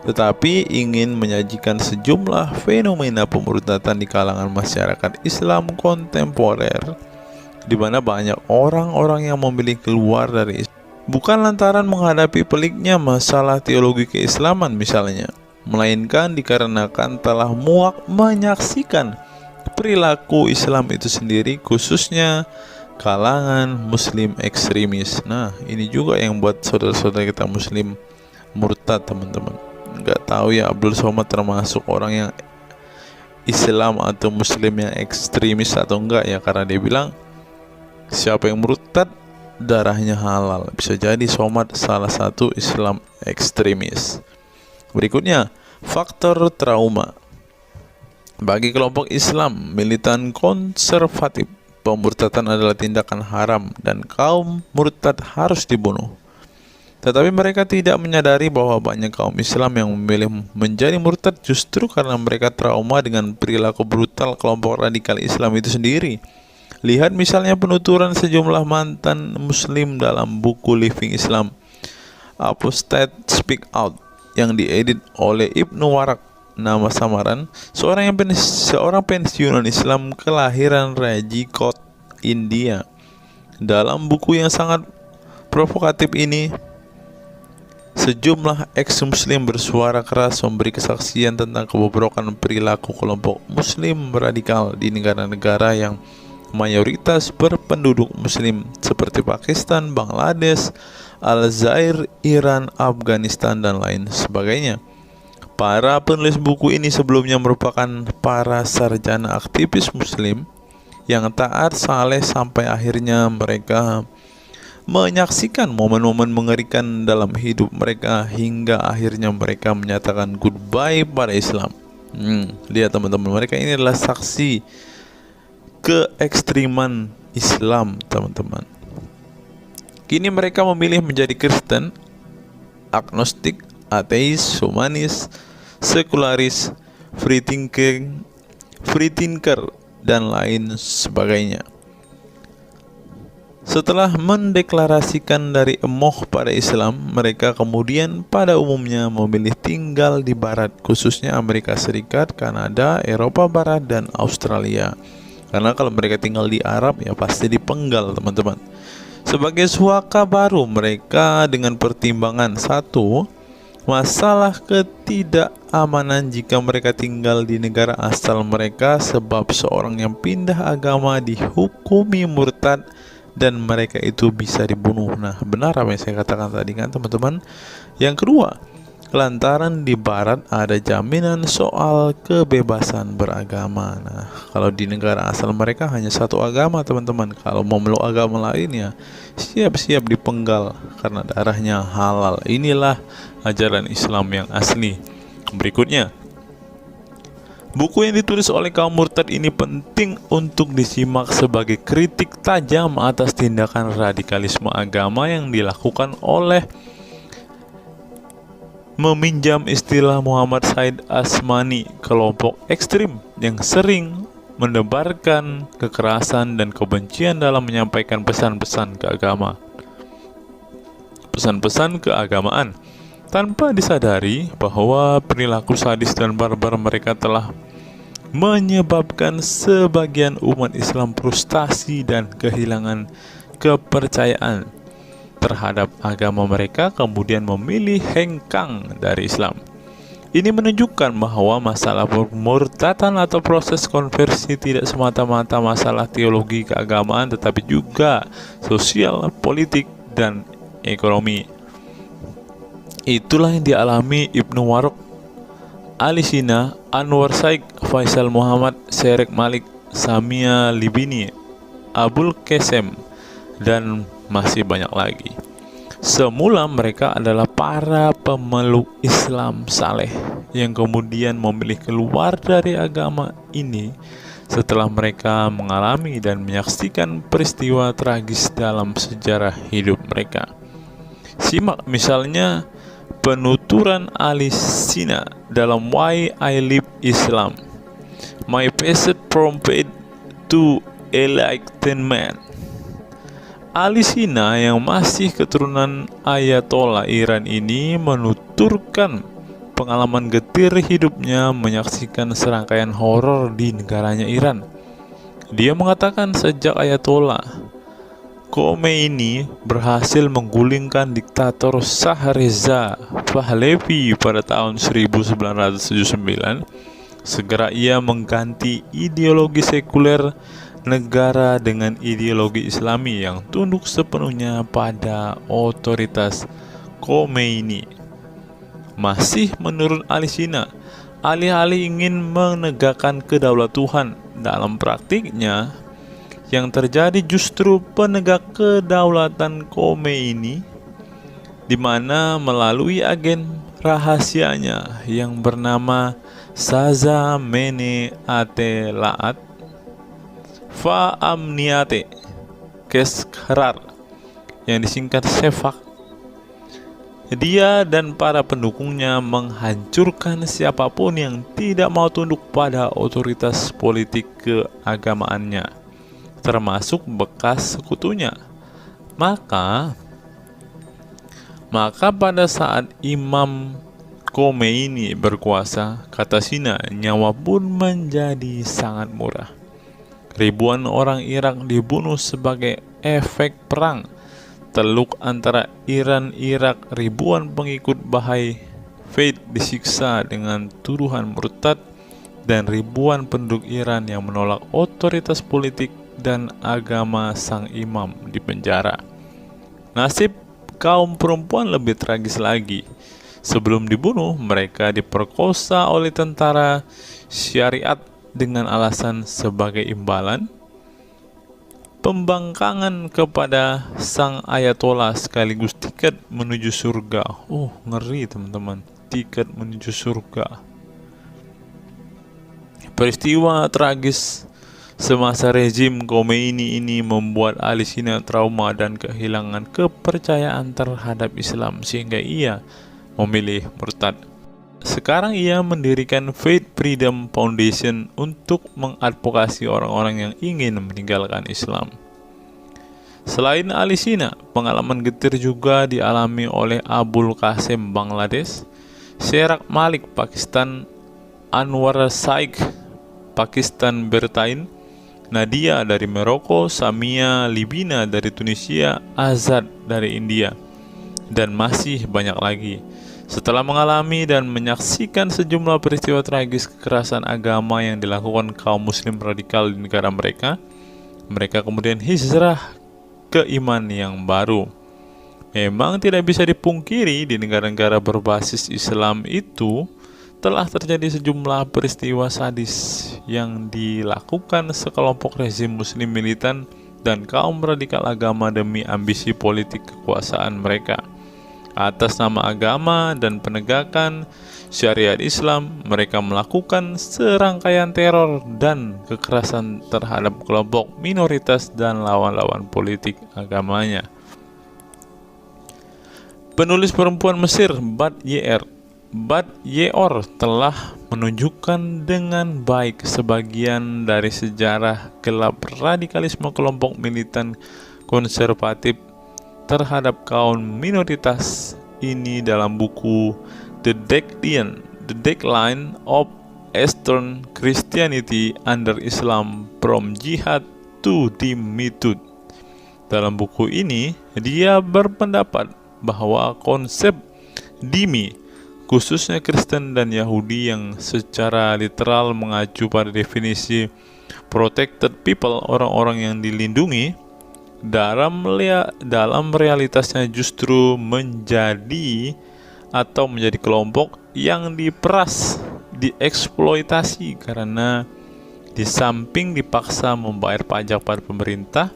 tetapi ingin menyajikan sejumlah fenomena pemurtadan di kalangan masyarakat Islam kontemporer, di mana banyak orang-orang yang memilih keluar dari Islam bukan lantaran menghadapi peliknya masalah teologi keislaman misalnya, melainkan dikarenakan telah muak menyaksikan perilaku Islam itu sendiri, khususnya kalangan muslim ekstremis. Nah, ini juga yang buat saudara-saudara kita muslim murtad, teman-teman. Nggak tahu ya Abdul Somad termasuk orang yang Islam atau muslim yang ekstremis atau enggak ya, karena dia bilang siapa yang murtad darahnya halal. Bisa jadi Somad salah satu Islam ekstremis. Berikutnya, faktor trauma. Bagi kelompok Islam militan konservatif, pemurtadan adalah tindakan haram dan kaum murtad harus dibunuh. Tetapi mereka tidak menyadari bahwa banyak kaum Islam yang memilih menjadi murtad justru karena mereka trauma dengan perilaku brutal kelompok radikal Islam itu sendiri. Lihat misalnya penuturan sejumlah mantan muslim dalam buku Living Islam, Apostate Speak Out, yang diedit oleh Ibnu Warak, nama samaran, seorang pensiunan Islam kelahiran Rajkot, India. Dalam buku yang sangat provokatif ini, sejumlah ex-muslim bersuara keras memberi kesaksian tentang kebobrokan perilaku kelompok muslim radikal di negara-negara yang mayoritas berpenduduk muslim seperti Pakistan, Bangladesh, Aljazair, Iran, Afghanistan, dan lain sebagainya. Para penulis buku ini sebelumnya merupakan para sarjana aktivis muslim yang taat saleh sampai akhirnya mereka menyaksikan momen-momen mengerikan dalam hidup mereka hingga akhirnya mereka menyatakan goodbye pada Islam. Lihat teman-teman, mereka ini adalah saksi keekstriman Islam, teman-teman. Kini mereka memilih menjadi Kristen, agnostik, ateis, humanis, sekularis, free thinker, dan lain sebagainya. Setelah mendeklarasikan dari emoh pada Islam, mereka kemudian pada umumnya memilih tinggal di Barat, khususnya Amerika Serikat, Kanada, Eropa Barat, dan Australia. Karena kalau mereka tinggal di Arab ya pasti dipenggal, teman-teman. Sebagai suaka baru mereka dengan pertimbangan satu, masalah ketidakamanan jika mereka tinggal di negara asal mereka, sebab seorang yang pindah agama dihukumi murtad dan mereka itu bisa dibunuh. Nah, benar apa yang saya katakan tadi kan, teman-teman. Yang kedua, lantaran di Barat ada jaminan soal kebebasan beragama. Nah, kalau di negara asal mereka hanya satu agama, teman-teman. Kalau mau meluk agama lain ya siap-siap dipenggal karena darahnya halal. Inilah ajaran Islam yang asli. Berikutnya, buku yang ditulis oleh kaum murtad ini penting untuk disimak sebagai kritik tajam atas tindakan radikalisme agama yang dilakukan oleh, meminjam istilah Muhammad Said Asmani, kelompok ekstrim yang sering menebarkan kekerasan dan kebencian dalam menyampaikan pesan-pesan keagamaan, tanpa disadari bahwa perilaku sadis dan barbar mereka telah menyebabkan sebagian umat Islam frustasi dan kehilangan kepercayaan terhadap agama mereka, kemudian memilih hengkang dari Islam. Ini menunjukkan bahwa masalah pemurtadan atau proses konversi tidak semata-mata masalah teologi keagamaan, tetapi juga sosial, politik, dan ekonomi. Itulah yang dialami Ibnu Warraq, Ali Sina, Anwar Saik, Faisal Muhammad, Syarek Malik, Samia Libini, Abul Qasem, dan masih banyak lagi. Semula mereka adalah para pemeluk Islam saleh yang kemudian memilih keluar dari agama ini setelah mereka mengalami dan menyaksikan peristiwa tragis dalam sejarah hidup mereka. Simak misalnya penuturan Ali Sina dalam Why I Live Islam, My Passage from Faith to Enlightenment. Ali Sina yang masih keturunan Ayatollah Iran ini menuturkan pengalaman getir hidupnya menyaksikan serangkaian horor di negaranya Iran. Dia mengatakan sejak Ayatollah Khomeini berhasil menggulingkan diktator Shah Reza Pahlavi pada tahun 1979, segera ia mengganti ideologi sekuler negara dengan ideologi Islami yang tunduk sepenuhnya pada otoritas Khomeini. Masih menurut Ali Sina, alih-alih ingin menegakkan kedaulat Tuhan, dalam praktiknya yang terjadi justru penegak kedaulatan Khomeini, di mana melalui agen rahasianya yang bernama Saza Mene Ate Laat Fa Amniate Keskharar, yang disingkat Shefak, dia dan para pendukungnya menghancurkan siapapun yang tidak mau tunduk pada otoritas politik keagamaannya, termasuk bekas sekutunya. Maka pada saat Imam Khomeini berkuasa, kata Sina, nyawa pun menjadi sangat murah. Ribuan orang Irak dibunuh sebagai efek perang teluk antara Iran-Irak. Ribuan pengikut Bahai Faith disiksa dengan tuduhan murtad, dan ribuan penduduk Iran yang menolak otoritas politik dan agama sang imam dipenjara. Nasib kaum perempuan lebih tragis lagi. Sebelum dibunuh, mereka diperkosa oleh tentara syariat dengan alasan sebagai imbalan pembangkangan kepada sang Ayatollah sekaligus tiket menuju surga. Oh, ngeri teman-teman, tiket menuju surga. Peristiwa tragis semasa rezim Khomeini ini membuat Ali Sina trauma dan kehilangan kepercayaan terhadap Islam sehingga ia memilih murtad. Sekarang ia mendirikan Faith Freedom Foundation untuk mengadvokasi orang-orang yang ingin meninggalkan Islam. Selain Ali Sina, pengalaman getir juga dialami oleh Abul Qasem Bangladesh, Syarek Malik Pakistan, Anwar Saik Pakistan Bertain, Nadia dari Maroko, Samia Libina dari Tunisia, Azad dari India, dan masih banyak lagi. Setelah mengalami dan menyaksikan sejumlah peristiwa tragis kekerasan agama yang dilakukan kaum muslim radikal di negara mereka, mereka kemudian hijrah ke iman yang baru. Memang tidak bisa dipungkiri di negara-negara berbasis Islam itu telah terjadi sejumlah peristiwa sadis yang dilakukan sekelompok rezim muslim militan dan kaum radikal agama demi ambisi politik kekuasaan mereka. Atas nama agama dan penegakan syariat Islam, mereka melakukan serangkaian teror dan kekerasan terhadap kelompok minoritas dan lawan-lawan politik agamanya. Penulis perempuan Mesir Bat Ye'or telah menunjukkan dengan baik sebagian dari sejarah gelap radikalisme kelompok militan konservatif terhadap kaum minoritas ini dalam buku The Decline of Eastern Christianity Under Islam From Jihad to Dhimmitud. Dalam buku ini, dia berpendapat bahwa konsep dhimmi, khususnya Kristen dan Yahudi yang secara literal mengacu pada definisi protected people, orang-orang yang dilindungi, dalam realitasnya justru menjadi kelompok yang diperas, dieksploitasi karena di samping dipaksa membayar pajak pada pemerintah,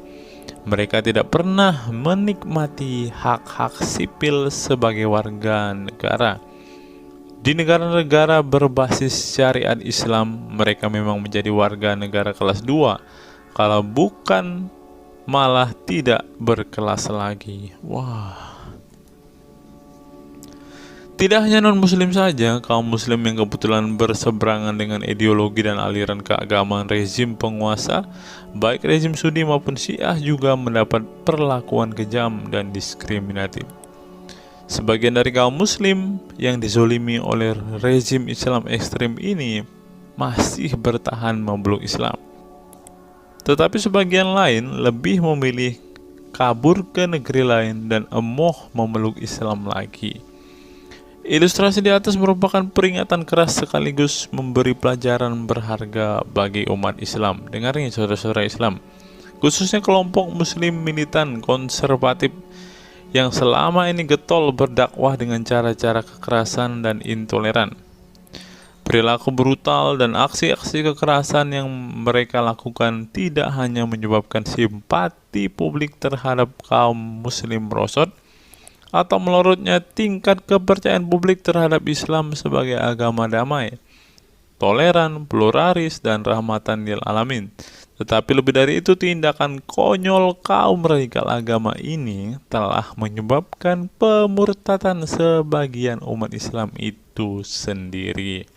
mereka tidak pernah menikmati hak-hak sipil sebagai warga negara. Di negara-negara berbasis syariat Islam, mereka memang menjadi warga negara kelas 2, kalau bukan malah tidak berkelas lagi. Wah. Tidak hanya non-muslim saja, kaum muslim yang kebetulan berseberangan dengan ideologi dan aliran keagamaan rezim penguasa, baik rezim Sunni maupun Syiah, juga mendapat perlakuan kejam dan diskriminatif. Sebagian dari kaum muslim yang dizolimi oleh rezim Islam ekstrim ini masih bertahan memeluk Islam. Tetapi sebagian lain lebih memilih kabur ke negeri lain dan emoh memeluk Islam lagi. Ilustrasi di atas merupakan peringatan keras sekaligus memberi pelajaran berharga bagi umat Islam. Dengarnya saudara-saudara Islam, khususnya kelompok muslim militan konservatif yang selama ini getol berdakwah dengan cara-cara kekerasan dan intoleran. Perilaku brutal dan aksi-aksi kekerasan yang mereka lakukan tidak hanya menyebabkan simpati publik terhadap kaum muslim merosot, atau melorotnya tingkat kepercayaan publik terhadap Islam sebagai agama damai, toleran, pluralis, dan rahmatan lil alamin. Tetapi lebih dari itu, tindakan konyol kaum radikal agama ini telah menyebabkan pemurtadan sebagian umat Islam itu sendiri.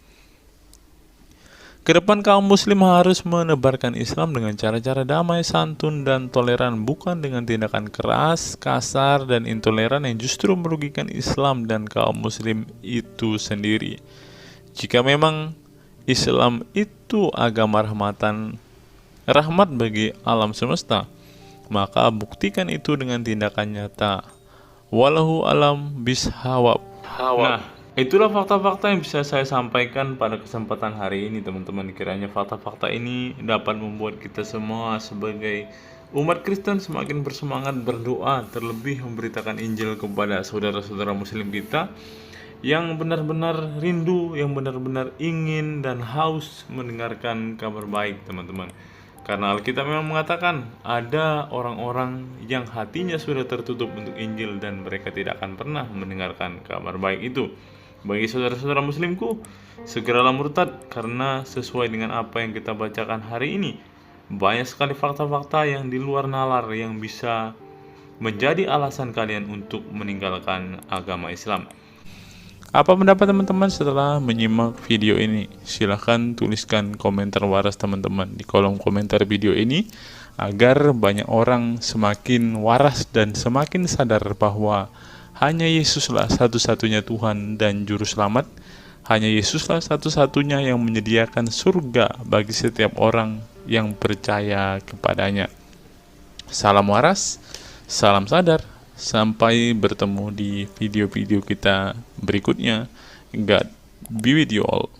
Kedepan kaum muslim harus menebarkan Islam dengan cara-cara damai, santun, dan toleran, bukan dengan tindakan keras, kasar, dan intoleran yang justru merugikan Islam dan kaum muslim itu sendiri. Jika memang Islam itu agama rahmat bagi alam semesta, maka buktikan itu dengan tindakan nyata. Wallahu alam bishawab. Nah, itulah fakta-fakta yang bisa saya sampaikan pada kesempatan hari ini, teman-teman. Kiranya fakta-fakta ini dapat membuat kita semua sebagai umat Kristen semakin bersemangat berdoa, terlebih memberitakan Injil kepada saudara-saudara muslim kita yang benar-benar rindu, yang benar-benar ingin dan haus mendengarkan kabar baik, teman-teman. Karena Alkitab memang mengatakan ada orang-orang yang hatinya sudah tertutup untuk Injil dan mereka tidak akan pernah mendengarkan kabar baik itu. Bagi saudara-saudara muslimku, segeralah murtad, karena sesuai dengan apa yang kita bacakan hari ini, banyak sekali fakta-fakta yang di luar nalar yang bisa menjadi alasan kalian untuk meninggalkan agama Islam. Apa pendapat teman-teman setelah menyimak video ini? Silahkan tuliskan komentar waras teman-teman di kolom komentar video ini, agar banyak orang semakin waras dan semakin sadar bahwa hanya Yesuslah satu-satunya Tuhan dan Juru Selamat. Hanya Yesuslah satu-satunya yang menyediakan surga bagi setiap orang yang percaya kepadanya. Salam waras, salam sadar. Sampai bertemu di video-video kita berikutnya. God be with you all.